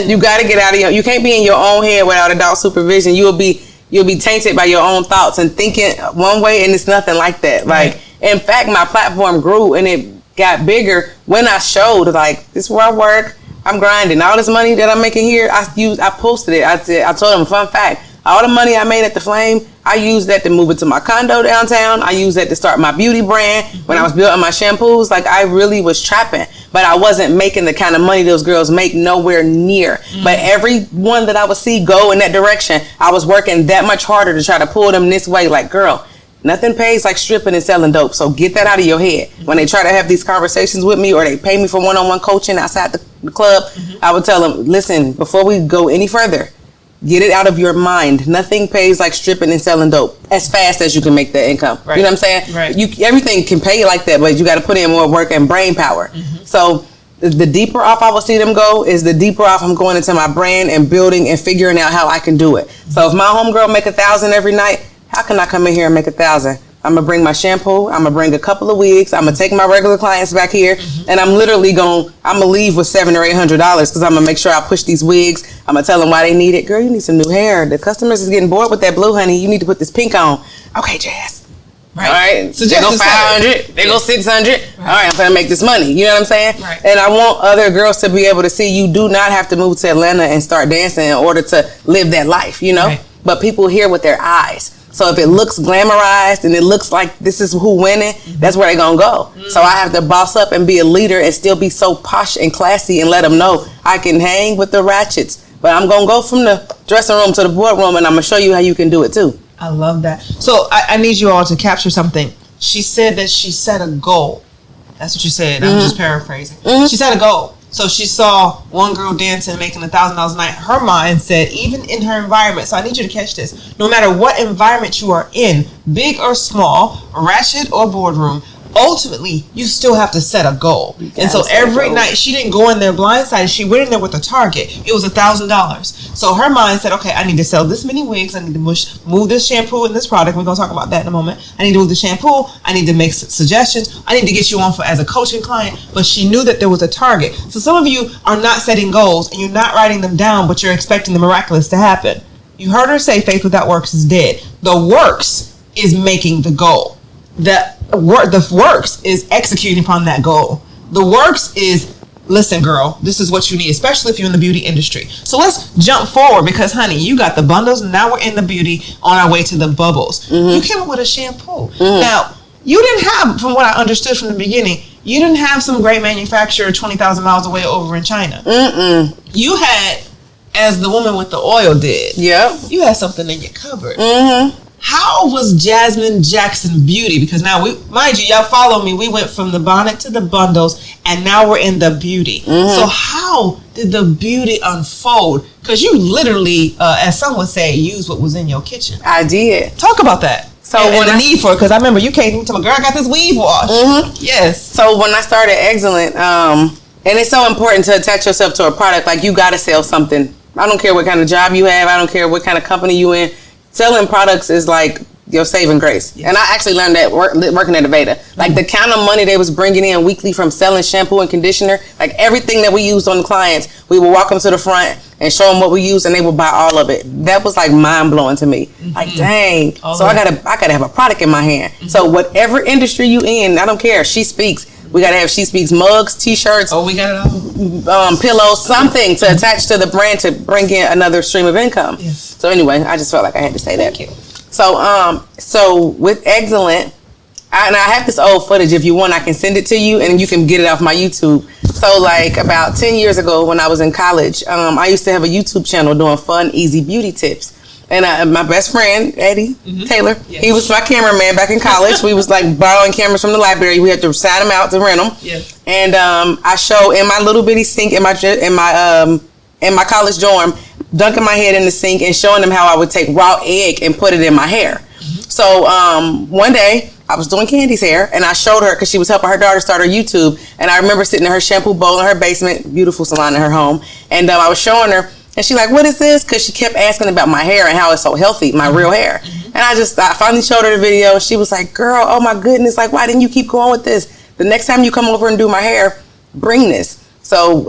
You got to get out of you can't be in your own head without adult supervision. You'll be tainted by your own thoughts and thinking one way, and it's nothing like that. Like, in fact, my platform grew and it got bigger when I showed, like, this is where I work. I'm grinding. All this money that I'm making here, I posted it. I told them, fun fact, all the money I made at the Flame, I used that to move it to my condo downtown. I used that to start my beauty brand. When I was building my shampoos, like I really was trapping, but I wasn't making the kind of money those girls make, nowhere near. But every one that I would see go in that direction, I was working that much harder to try to pull them this way. Like, girl, nothing pays like stripping and selling dope. So get that out of your head. When they try to have these conversations with me or they pay me for one-on-one coaching outside the club, I would tell them, listen, before we go any further, get it out of your mind. Nothing pays like stripping and selling dope as fast as you can make that income. Right. You know what I'm saying? Right. Everything can pay like that, but you got to put in more work and brain power. So the deeper off I will see them go is the deeper off I'm going into my brand and building and figuring out how I can do it. So if my homegirl make 1,000 every night, how can I come in here and make 1,000? I'm going to bring my shampoo. I'm going to bring a couple of wigs. I'm going to take my regular clients back here. And I'm literally going to leave with $700 or $800 because I'm going to make sure I push these wigs. I'm going to tell them why they need it. Girl, you need some new hair. The customers is getting bored with that blue, honey. You need to put this pink on. Okay, Jazz. Right. All right. So they go 500. They go 600. Right. All right, I'm going to make this money. You know what I'm saying? Right. And I want other girls to be able to see you do not have to move to Atlanta and start dancing in order to live that life, you know? Right. But people hear with their eyes. So if it looks glamorized and it looks like this is who winning, that's where they're going to go. So I have to boss up and be a leader and still be so posh and classy and let them know I can hang with the ratchets. But I'm going to go from the dressing room to the boardroom and I'm going to show you how you can do it too. I love that. So I need you all to capture something. She said that she set a goal. That's what you said. I'm just paraphrasing. She set a goal. So she saw one girl dancing, making $1,000 a night. Her mind said, even in her environment, so I need you to catch this. No matter what environment you are in, big or small, ratchet or boardroom, ultimately, you still have to set a goal. And so every night, she didn't go in there blindsided. She went in there with a target. It was $1,000. So her mind said, okay, I need to sell this many wigs. I need to move this shampoo and this product. We're going to talk about that in a moment. I need to move the shampoo. I need to make suggestions. I need to get you on as a coaching client. But she knew that there was a target. So some of you are not setting goals and you're not writing them down, but you're expecting the miraculous to happen. You heard her say faith without works is dead. The works is making the goal. The works is executing upon that goal. The works is, listen, girl, this is what you need, especially if you're in the beauty industry. So let's jump forward because, honey, you got the bundles. Now we're in the beauty on our way to the bubbles. You came up with a shampoo. Now, you didn't have, from what I understood from the beginning, you didn't have some great manufacturer 20,000 miles away over in China. You had, as the woman with the oil did, you had something in your cupboard. How was Jazmine Jackson beauty? Because now, mind you, y'all follow me. We went from the bonnet to the bundles, and now we're in the beauty. So how did the beauty unfold? Because you literally, as some would say, used what was in your kitchen. I did. Talk about that. So and the need for it, because I remember you came to me, girl, I got this weave wash. Yes. So when I started Excellent, and it's so important to attach yourself to a product. Like, you got to sell something. I don't care what kind of job you have. I don't care what kind of company you in. Selling products is like your saving grace. And I actually learned that working at Aveda. Like, the kind of money they was bringing in weekly from selling shampoo and conditioner, like everything that we used on the clients, we would walk them to the front and show them what we used and they would buy all of it. That was like mind blowing to me. Like, dang. So I gotta have a product in my hand. So whatever industry you in, I don't care. She Speaks. We gotta have She Speaks mugs, t-shirts. We got it all. Pillows, something to attach to the brand to bring in another stream of income. So anyway, I just felt like I had to say that. Thank you. So with Excellent, and I have this old footage. If you want, I can send it to you and you can get it off my YouTube. So like about 10 years ago when I was in college, I used to have a YouTube channel doing fun, easy beauty tips. And my best friend, Eddie Taylor, he was my cameraman back in college. We was like borrowing cameras from the library. We had to sign them out to rent them. And I show in my little bitty sink in my college dorm, dunking my head in the sink and showing them how I would take raw egg and put it in my hair. So one day I was doing Candy's hair and I showed her because she was helping her daughter start her YouTube. And I remember sitting in her shampoo bowl in her basement, beautiful salon in her home. And I was showing her. And she's like, what is this? Because she kept asking about my hair and how it's so healthy, my real hair. And I finally showed her the video. And she was like, girl, oh my goodness. Like, why didn't you keep going with this? The next time you come over and do my hair, bring this. So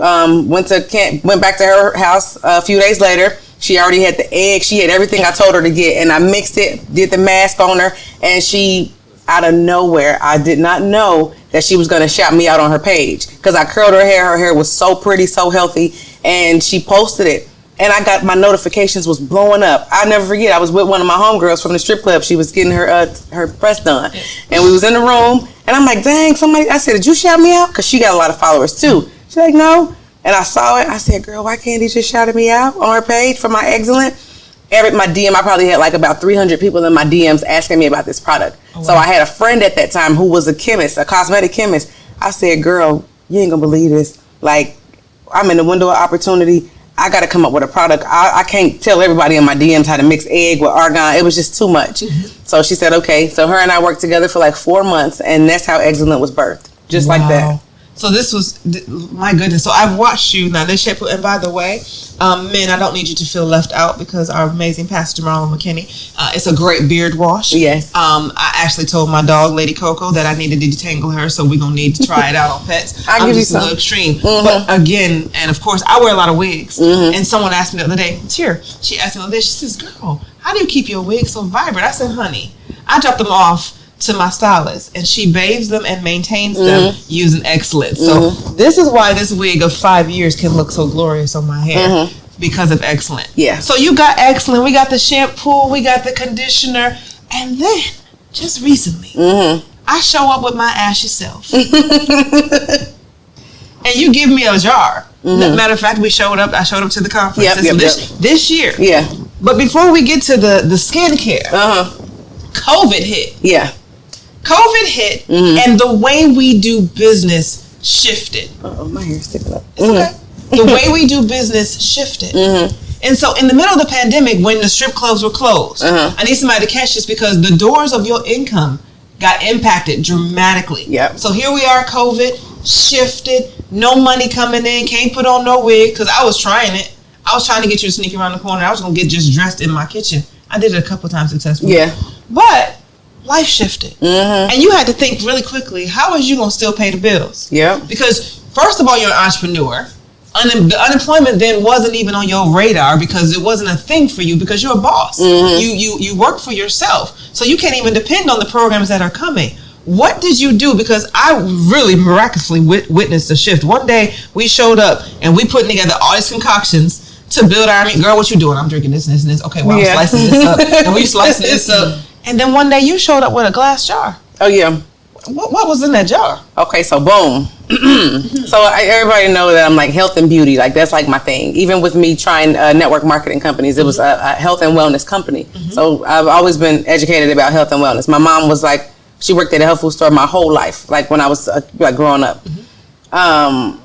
went back to her house a few days later. She already had the egg. She had everything I told her to get. And I mixed it, did the mask on her. And she, out of nowhere, I did not know that she was going to shout me out on her page. Because I curled her hair. Her hair was so pretty, so healthy. And she posted it. and I got my notifications was blowing up. I'll never forget. I was with one of my homegirls from the strip club. She was getting her breast done, and we was in the room. And I'm like, dang, somebody. I said, did you shout me out? Because she got a lot of followers too. She's like, no. And I saw it. I said, girl, why can't he just shouted me out on her page for my excellent? My DM, I probably had like about 300 people in my DMs asking me about this product. Oh, wow. So I had a friend at that time who was a chemist, a cosmetic chemist. I said, girl, you ain't gonna believe this. Like, I'm in the window of opportunity. I got to come up with a product. I can't tell everybody in my DMs how to mix egg with argan. It was just too much. Mm-hmm. So she said, okay. So her and I worked together for like 4 months, and that's how Excellent was birthed. Just like that. So this was, my goodness. So I've watched you now. And by the way, men, I don't need you to feel left out because our amazing Pastor Marlon McKinney, it's a great beard wash. Yes. I actually told my dog, Lady Coco, that I needed to detangle her, so we're going to need to try it out on pets. I'm just a little extreme. Mm-hmm. But again, and of course, I wear a lot of wigs. Mm-hmm. And someone asked me the other day, she asked me the other day, she says, girl, how do you keep your wig so vibrant? I said, honey, I drop them off to my stylist, and she bathes them and maintains them using Excellent. So this is why this wig of 5 years can look so glorious on my hair, because of Excellent. Yeah. So you got Excellent, we got the shampoo, we got the conditioner, and then just recently, I show up with my ashy self, and you give me a jar. Matter of fact, I showed up to the conference this year. Yeah. But before we get to the skincare, COVID hit. Yeah. COVID hit, and the way we do business shifted. My hair's sticking up. It's okay. The way we do business shifted. And so in the middle of the pandemic, when the strip clubs were closed, I need somebody to catch this because the doors of your income got impacted dramatically. Yep. So here we are, COVID shifted, no money coming in, can't put on no wig, because I was trying it. I was trying to get you to sneak around the corner. I was going to get just dressed in my kitchen. I did it a couple of times successfully. Yeah. But life shifted. And you had to think really quickly, how is you going to still pay the bills? Yeah. Because first of all, you're an entrepreneur. The unemployment then wasn't even on your radar because it wasn't a thing for you because you're a boss. You work for yourself. So you can't even depend on the programs that are coming. What did you do? Because I really miraculously witnessed a shift. One day we showed up and we put together all these concoctions to build our girl, what you doing? I'm drinking this and this and this. Okay, well, I'm slicing this up. And we slicing this up. And then one day you showed up with a glass jar. Oh, yeah. What was in that jar? Okay, so boom. So everybody know that I'm like health and beauty. Like that's like my thing. Even with me trying network marketing companies, it was a health and wellness company. So I've always been educated about health and wellness. My mom was like, she worked at a health food store my whole life, like when I was like growing up.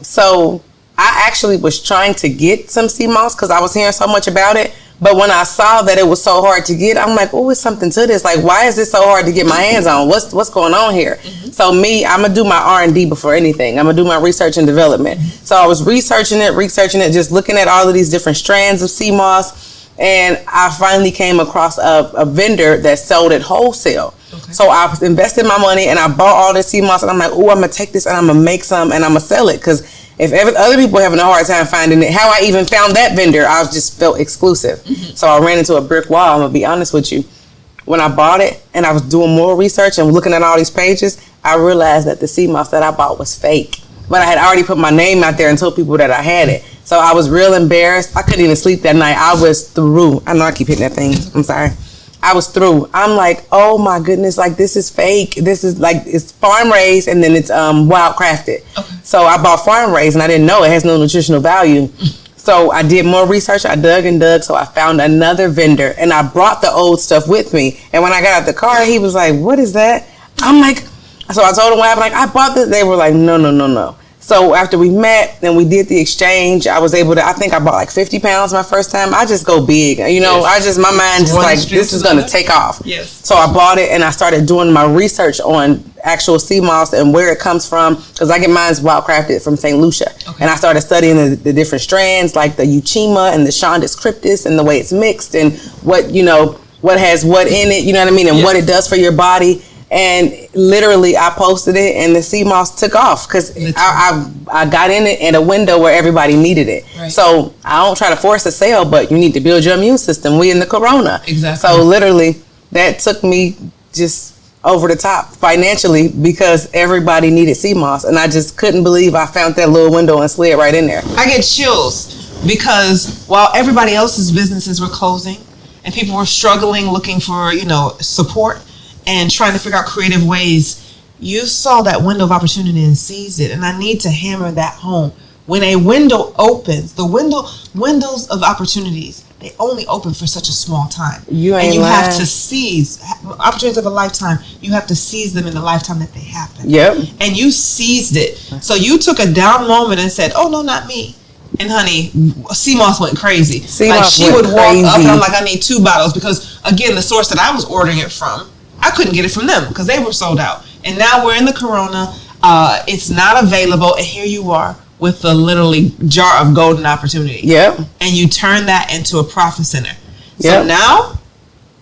So I actually was trying to get some sea moss because I was hearing so much about it. But when I saw that it was so hard to get, I'm like, oh, it's something to this. Like, why is this so hard to get my hands on? What's going on here? So I'm going to do my R&D before anything. I'm going to do my research and development. So I was researching it, just looking at all of these different strands of sea moss. And I finally came across a vendor that sold it wholesale. So I invested my money and I bought all this sea moss. And I'm like, oh, I'm going to take this and I'm going to make some and I'm going to sell it. Because if other people are having a hard time finding it, how I even found that vendor, I just felt exclusive. So I ran into a brick wall. I'm going to be honest with you. When I bought it and I was doing more research and looking at all these pages, I realized that the sea moss that I bought was fake. But I had already put my name out there and told people that I had it. So I was real embarrassed. I couldn't even sleep that night. I was through. I know I keep hitting that thing. I'm sorry. I was through. I'm like, oh my goodness, like this is fake. This is like, it's farm raised and then it's wild crafted. So I bought farm raised and I didn't know it has no nutritional value. So I did more research. I dug and dug. So I found another vendor and I brought the old stuff with me. And when I got out the car, he was like, what is that? I'm like, so I told him what happened. Like, I bought this. They were like, no. So after we met and we did the exchange, I was able to, I think I bought like 50 pounds my first time. I just go big, you know, my mind just like, this is going to take off. So I bought it and I started doing my research on actual sea moss and where it comes from. Cause I get mine's wild crafted from St. Lucia. And I started studying the different strands, like the Uchima and the Shondis cryptis and the way it's mixed and what, you know, what has what in it, you know what I mean? And what it does for your body. And literally, I posted it, and the sea moss took off because I got in it in a window where everybody needed it. So I don't try to force a sale, but you need to build your immune system. We in the corona. So literally, that took me just over the top financially because everybody needed sea moss, and I just couldn't believe I found that little window and slid right in there. I get chills because while everybody else's businesses were closing and people were struggling, looking for, support and trying to figure out creative ways, you saw that window of opportunity and seized it. And I need to hammer that home. When a window opens, the windows of opportunities, they only open for such a small time. And you have to seize opportunities of a lifetime. You have to seize them in the lifetime that they happen. Yep. And you seized it. So you took a down moment and said, "Oh no, not me." And honey, CMOS went crazy. She would walk up and I'm like, "I need 2 bottles," because again, the source that I was ordering it from, I couldn't get it from them because they were sold out. And now we're in the corona. It's not available, and here you are with the literally jar of golden opportunity. Yep. And you turn that into a profit center. So now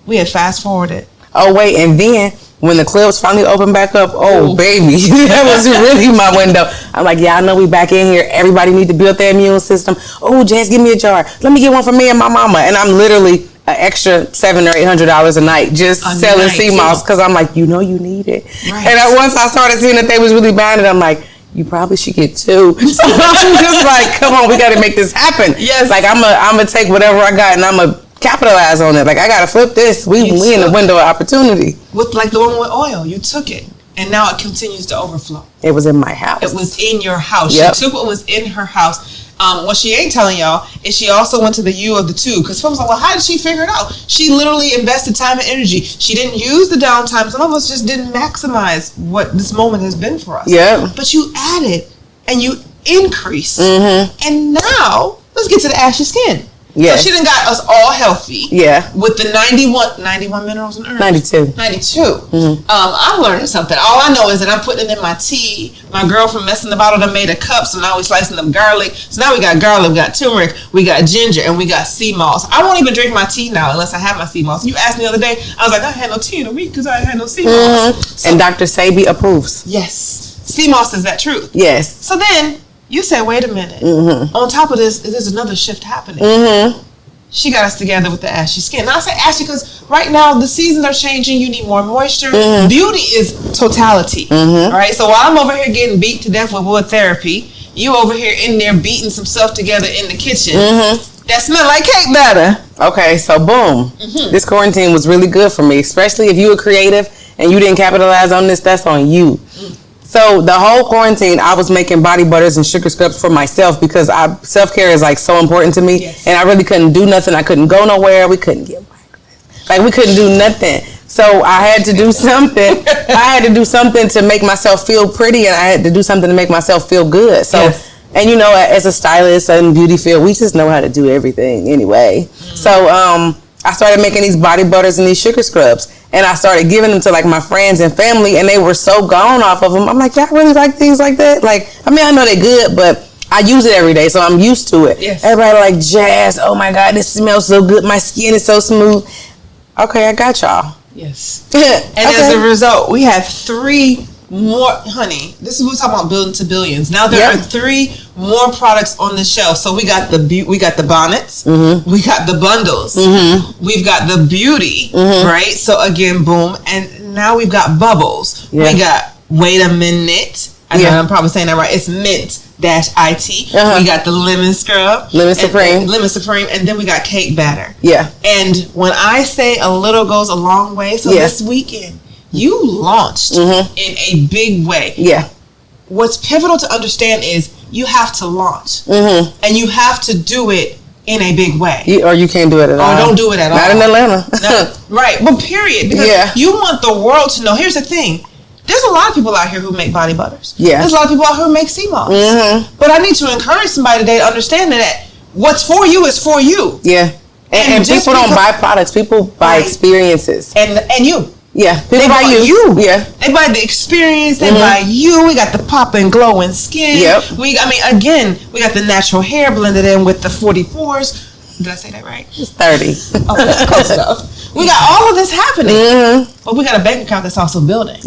we had fast forwarded. Oh wait, and then when the clubs finally opened back up, baby, that was really my window. I'm like, I know we back in here. Everybody need to build their immune system. Oh, Jazz, give me a jar. Let me get one for me and my mama. And I'm literally an extra $700 or $800 a night just selling CMOS because I'm like, you need it. Right. And once I started seeing that they was really buying it, I'm like, you probably should get 2. So I'm just like, come on, we got to make this happen. Yes. Like I'm gonna take whatever I got and I'm gonna capitalize on it. Like I gotta flip this. We in the window of opportunity. With like the one with oil, you took it, and now it continues to overflow. It was in my house. It was in your house. Yep. She took what was in her house. What she ain't telling y'all is she also went to the U of the 2, because folks are like, well, how did she figure it out? She literally invested time and energy. She didn't use the downtime. Some of us just didn't maximize what this moment has been for us. Yeah. But you added and you increased, and now let's get to the ashy skin. Yeah. So she done got us all healthy. Yeah. With the 91 minerals and herbs. 92. 92. I'm learning something. All I know is that I'm putting it in my tea. My girl from Messing the Bottle done made a cup, so now we're slicing up garlic. So now we got garlic, we got turmeric, we got ginger, and we got sea moss. I won't even drink my tea now unless I have my sea moss. You asked me the other day, I was like, I had no tea in a week because I had no sea moss. So, and Dr. Sabi approves. Yes. Sea moss is that truth. Yes. So then you said, wait a minute. On top of this, there's another shift happening. She got us together with the ashy skin. Now I say ashy because right now the seasons are changing. You need more moisture. Beauty is totality. All right. So while I'm over here getting beat to death with wood therapy, you over here in there beating some stuff together in the kitchen. That smell like cake batter. Okay. So boom. This quarantine was really good for me, especially if you were creative and you didn't capitalize on this. That's on you. So the whole quarantine, I was making body butters and sugar scrubs for myself because self-care is like so important to me. And I really couldn't do nothing. I couldn't go nowhere. We couldn't get like we couldn't do nothing. So I had to do something. I had to do something to make myself feel pretty, and I had to do something to make myself feel good. So and as a stylist and beauty field, we just know how to do everything anyway. So I started making these body butters and these sugar scrubs. And I started giving them to like my friends and family, and they were so gone off of them. I'm like, y'all really like things like that? Like, I mean, I know they're good, but I use it every day, so I'm used to it. Everybody like, Jazz, oh my God, this smells so good. My skin is so smooth. Okay, I got y'all. Yes. And as a result, we have 3 more, honey, this is what we're talking about, building to billions. Now there are 3 more products on the shelf. So we got the bonnets, we got the bundles, we've got the beauty, right? So again, boom, and now we've got bubbles. We got wait a minute. I'm probably saying that right. It's mint-it. We got the lemon scrub, lemon supreme, and then we got cake batter. And when I say a little goes a long way, so this weekend you launched in a big way. What's pivotal to understand is you have to launch, and you have to do it in a big way. Or you can't do it at all. Or don't do it at all. Not in Atlanta. No, right, but period. Because you want the world to know. Here's the thing. There's a lot of people out here who make body butters. There's a lot of people out here who make sea moss. But I need to encourage somebody today to understand that what's for you is for you. And people don't buy products. People buy experiences. And you. People buy you. They buy the experience. They buy you. We got the pop and glowing skin. We got the natural hair blended in with the 44s. Did I say that right? It's 30. Okay, close enough. We got all of this happening, but we got a bank account that's also building.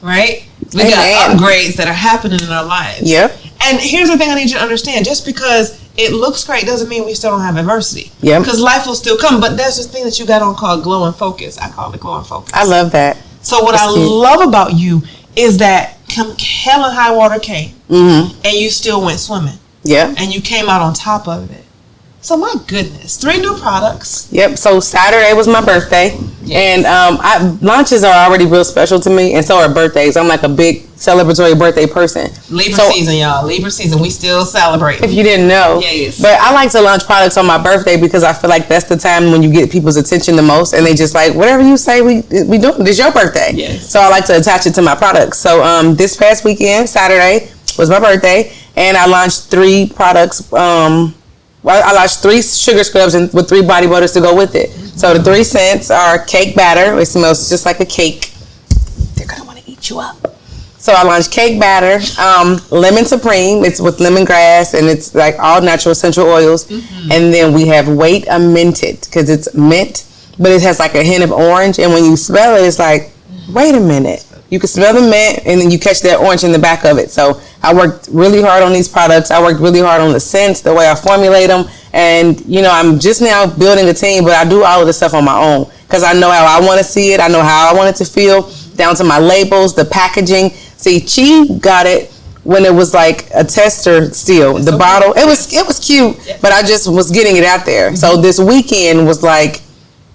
Right? We got upgrades that are happening in our lives. And here's the thing I need you to understand: just because it looks great doesn't mean we still don't have adversity. Because life will still come. But there's this thing that you got on called glow and focus. I call it glow and focus. I love that. So what I love about you is that come hell and high water came, and you still went swimming. And you came out on top of it. So my goodness, 3 new products. Yep. So Saturday was my birthday, and launches are already real special to me, and so are birthdays. I'm like a big celebratory birthday person. Libra season, y'all. Libra season. We still celebrate. If you didn't know, yes. But I like to launch products on my birthday because I feel like that's the time when you get people's attention the most, and they just like whatever you say, we do. It's your birthday. Yes. So I like to attach it to my products. So this past weekend, Saturday was my birthday, and I launched 3 products. I launched 3 sugar scrubs and with 3 body butters to go with it. So the 3 scents are cake batter. It smells just like a cake. They're gonna want to eat you up. So I launched cake batter, lemon supreme. It's with lemongrass and it's like all natural essential oils. And then we have wait a minted because it's mint, but it has like a hint of orange. And when you smell it, it's like, wait a minute. You can smell the mint and then you catch that orange in the back of it. So I worked really hard on these products. I worked really hard on the scents, the way I formulate them. And, you know, I'm just now building a team, but I do all of this stuff on my own because I know how I want to see it. I know how I want it to feel, down to my labels, the packaging. See, Chi got it when it was like a tester still. The bottle, it was cute, but I just was getting it out there. So this weekend was like,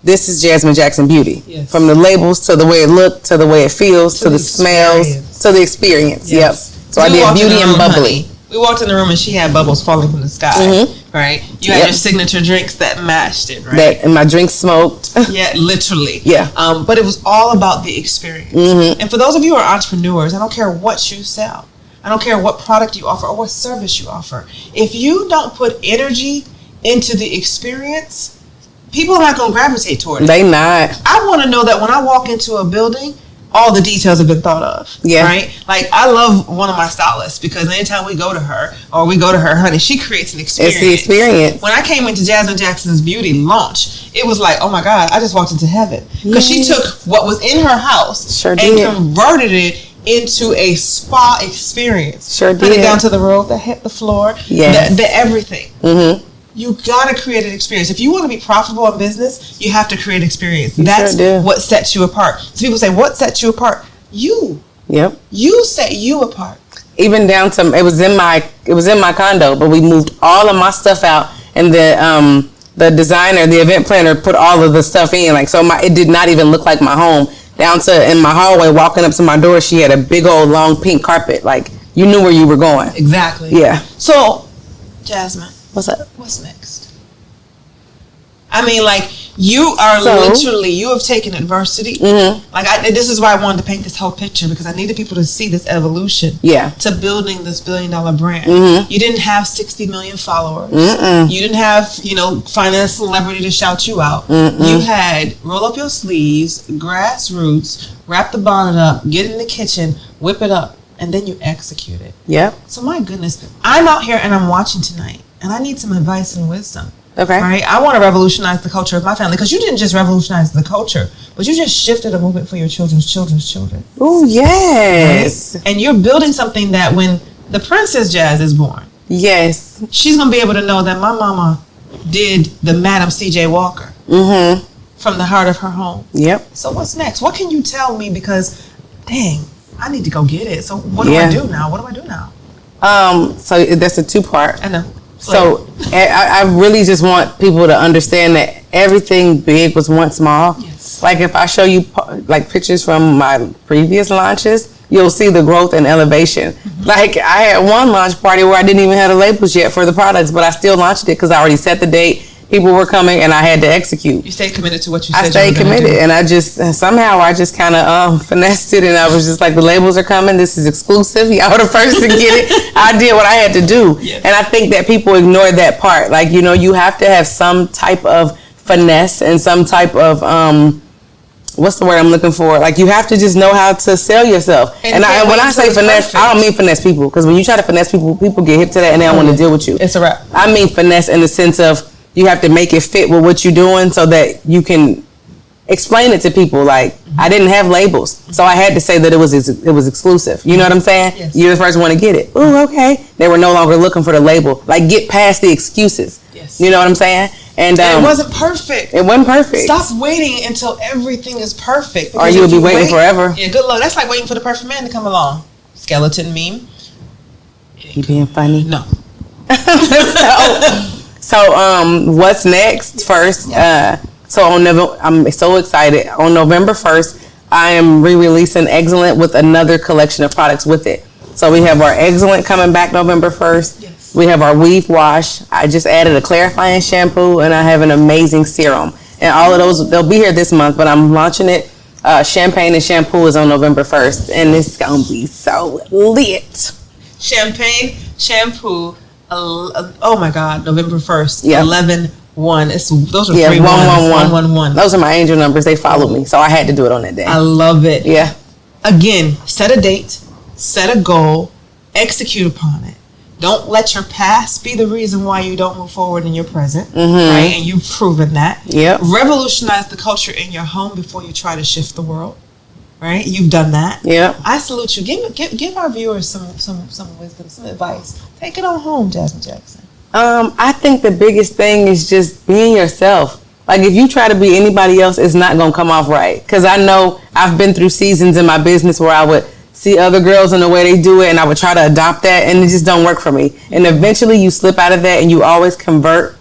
this is Jazmine Jackson Beauty. Yes. From the labels to the way it looked, to the way it feels, to the smells, to the experience. Yes. Yep. So I did beauty and bubbly. Honey. We walked in the room and she had bubbles falling from the sky. Right? You had your signature drinks that matched it, right? And my drinks smoked. Yeah, literally. Yeah. But it was all about the experience. And for those of you who are entrepreneurs, I don't care what you sell. I don't care what product you offer or what service you offer. If you don't put energy into the experience, people are not going to gravitate toward it. They not. I want to know that when I walk into a building, all the details have been thought of. Yeah. Right? Like, I love one of my stylists because anytime we go to her or we go to her, honey, she creates an experience. It's the experience. When I came into Jazmine Jackson's Beauty launch, it was like, oh my God, I just walked into heaven. Because she took what was in her house and converted it into a spa experience. Put it down to the robe, that hit the floor, the everything. You gotta create an experience. If you want to be profitable in business, you have to create experience. That's what sets you apart. So people say, what sets you apart? You. Yep. You set you apart. Even down to it was in my condo, but we moved all of my stuff out, and the designer, the event planner, put all of the stuff in. Like, so it did not even look like my home. Down to in my hallway, walking up to my door, she had a big old long pink carpet. Like, you knew where you were going. Exactly. Yeah. So, Jazmine. What's up? What's next? I mean, like, you are literally, you have taken adversity. Like, this is why I wanted to paint this whole picture, because I needed people to see this evolution to building this $1 billion brand. You didn't have 60 million followers. You didn't have, find a celebrity to shout you out. You had roll up your sleeves, grassroots, wrap the bonnet up, get in the kitchen, whip it up, and then you execute it. Yep. So my goodness, I'm out here and I'm watching tonight. And I need some advice and wisdom. Okay. Right? I want to revolutionize the culture of my family. Because you didn't just revolutionize the culture, but you just shifted a movement for your children's children. Oh, yes. Right? And you're building something that when the Princess Jazz is born, yes, she's going to be able to know that my mama did the Madam C.J. Walker from the heart of her home. Yep. So what's next? What can you tell me? Because, dang, I need to go get it. So what do I do now? So that's a 2-part. I know. So I really just want people to understand that everything big was once small. Yes. Like, if I show you like pictures from my previous launches, you'll see the growth and elevation. Like, I had one launch party where I didn't even have the labels yet for the products, but I still launched it because I already set the date. People were coming and I had to execute. You stayed committed to what you said. I stayed committed, and I just somehow kind of finessed it, and I was just like, the labels are coming. This is exclusive. Y'all the first to get it. I did what I had to do, and I think that people ignore that part. Like, you have to have some type of finesse and some type of what's the word I'm looking for? Like, you have to just know how to sell yourself. And when I say finesse, I don't mean finesse people, because when you try to finesse people get hip to that and they don't want to deal with you. It's a wrap. I mean finesse in the sense of, you have to make it fit with what you're doing so that you can explain it to people. Like, I didn't have labels, so I had to say that it was exclusive. You know what I'm saying? Yes. You're the first one to get it. Ooh, okay. They were no longer looking for the label. Like, get past the excuses. Yes. You know what I'm saying? And it wasn't perfect. It wasn't perfect. Stop waiting until everything is perfect. Or you'll be waiting forever. Yeah, good luck. That's like waiting for the perfect man to come along. Skeleton meme. You being funny? No. So, what's next? First, so I'm so excited. On November 1st, I am re-releasing Excellent with another collection of products with it. So we have our Excellent coming back November 1st. Yes. We have our Weave Wash. I just added a clarifying shampoo, and I have an amazing serum. And all of those, they'll be here this month, but I'm launching it. Champagne and shampoo is on November 1st, and it's going to be so lit. Champagne, shampoo, oh my God, November 1st, 11-1. Those are 3 1-1-1. Those are my angel numbers. They follow me, so I had to do it on that day. I love it. Yeah. Again, set a date, set a goal, execute upon it. Don't let your past be the reason why you don't move forward in your present, right? And you've proven that. Yep. Revolutionize the culture in your home before you try to shift the world, right? You've done that. Yeah. I salute you. Give our viewers some wisdom, some advice. Take it on home, Jazmine Jackson. I think the biggest thing is just being yourself. Like, if you try to be anybody else, it's not going to come off right. Because I know I've been through seasons in my business where I would see other girls and the way they do it, and I would try to adopt that, and it just don't work for me. And eventually you slip out of that, and you always convert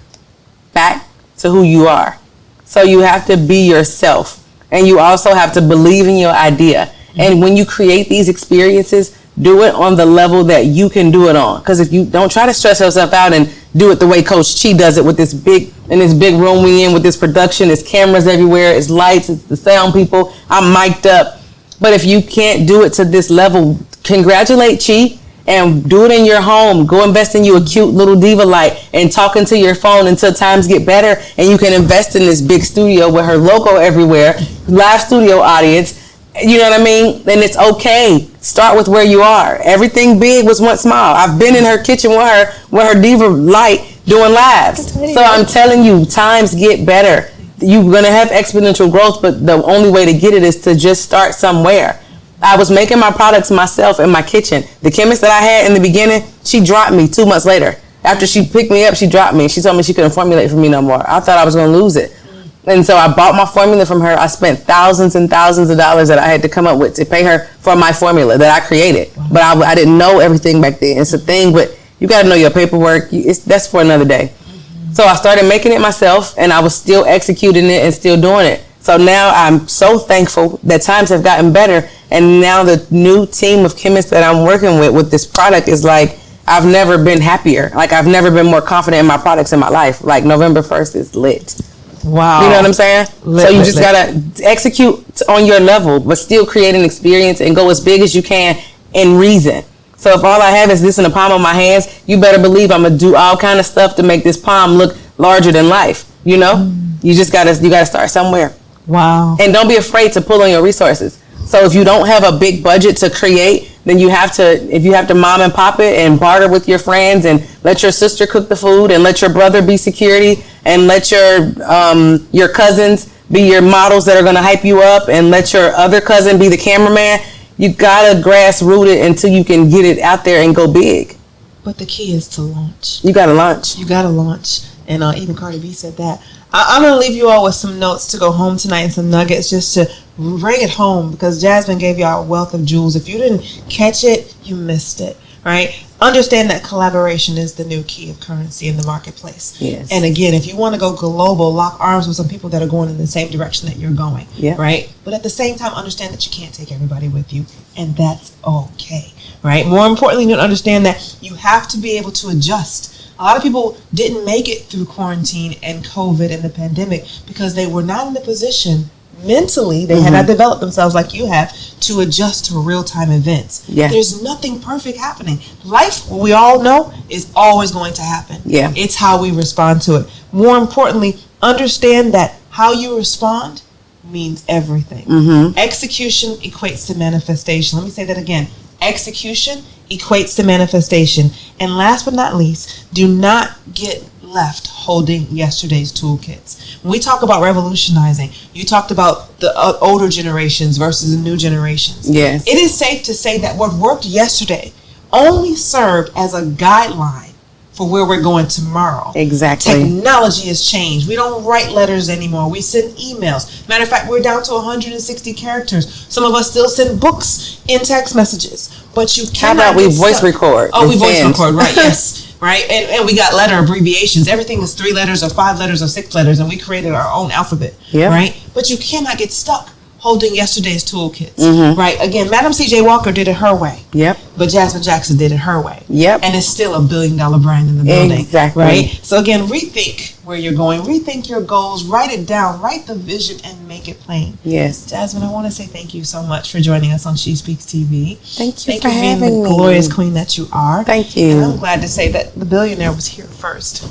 back to who you are. So you have to be yourself, and you also have to believe in your idea. And when you create these experiences, do it on the level that you can do it on. Because if you don't try to stress yourself out and do it the way Coach Chi does it with this big room we in with this production, there's cameras everywhere, it's lights, it's the sound people, I'm mic'd up. But if you can't do it to this level, congratulate Chi and do it in your home. Go invest in you a cute little diva light and talk into your phone until times get better, and you can invest in this big studio with her logo everywhere, live studio audience. You know what I mean? And it's okay. Start with where you are. Everything big was once small. I've been in her kitchen with her diva light doing lives. So I'm telling you, times get better. You're going to have exponential growth, but the only way to get it is to just start somewhere. I was making my products myself in my kitchen. The chemist that I had in the beginning, she dropped me 2 months later. After she picked me up, she dropped me. She told me she couldn't formulate for me no more. I thought I was going to lose it. And so I bought my formula from her. I spent thousands and thousands of dollars that I had to come up with to pay her for my formula that I created. Wow. But I didn't know everything back then. It's a thing, but you got to know your paperwork. That's for another day. So I started making it myself, and I was still executing it and still doing it. So now I'm so thankful that times have gotten better, and now the new team of chemists that I'm working with this product is like, I've never been happier. Like, I've never been more confident in my products in my life. Like, November 1st is lit. Wow. You know what I'm saying? So you just got to execute on your level, but still create an experience and go as big as you can in reason. So if all I have is this in the palm of my hands, you better believe I'm going to do all kind of stuff to make this palm look larger than life. You know? You just got to start somewhere. Wow. And don't be afraid to pull on your resources. So if you don't have a big budget to create, then you have to mom and pop it and barter with your friends and let your sister cook the food and let your brother be security and let your cousins be your models that are going to hype you up and let your other cousin be the cameraman. You got to grassroot it until you can get it out there and go big. But the key is to launch. You got to launch. You got to launch. And even Cardi B said that. I'm going to leave you all with some notes to go home tonight and some nuggets just to bring it home, because Jazmine gave you a wealth of jewels. If you didn't catch it, you missed it, right? Understand that collaboration is the new key of currency in the marketplace. Yes. And again, if you want to go global, lock arms with some people that are going in the same direction that you're going, right? But at the same time, understand that you can't take everybody with you, and that's okay, right? More importantly, you understand that you have to be able to adjust. A lot of people didn't make it through quarantine and COVID and the pandemic because they were not in the position mentally, they had not developed themselves like you have, to adjust to real-time events. Yeah. There's nothing perfect happening. Life, we all know, is always going to happen. Yeah. It's how we respond to it. More importantly, understand that how you respond means everything. Execution equates to manifestation. Let me say that again. Execution equates to manifestation. And last but not least, do not get left holding yesterday's toolkits. When we talk about revolutionizing, you talked about the older generations versus the new generations. Yes. It is safe to say that what worked yesterday only served as a guideline for where we're going tomorrow. Exactly. Technology has changed. We don't write letters anymore. We send emails. Matter of fact, we're down to 160 characters. Some of us still send books in text messages. But you cannot. How about we voice record? Oh, we voice record, right? Yes. right? And we got letter abbreviations. Everything is 3 letters or 5 letters or 6 letters, and we created our own alphabet, right? But you cannot get stuck holding yesterday's toolkits, right? Again, Madam C.J. Walker did it her way. But Jazmine Jackson did it her way. And it's still $1 billion brand in the building. Exactly. Right? So again, rethink where you're going. Rethink your goals. Write it down. Write the vision and make it plain. Yes. Jazmine, I want to say thank you so much for joining us on SheSpeaks TV. Thank you for being having the me. glorious queen that you are. Thank you. And I'm glad to say that the billionaire was here first.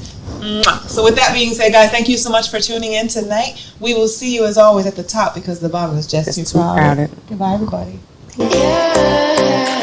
So with that being said, guys, thank you so much for tuning in tonight. We will see you as always at the top because the bottom is just too crowded. Goodbye, everybody. Yeah.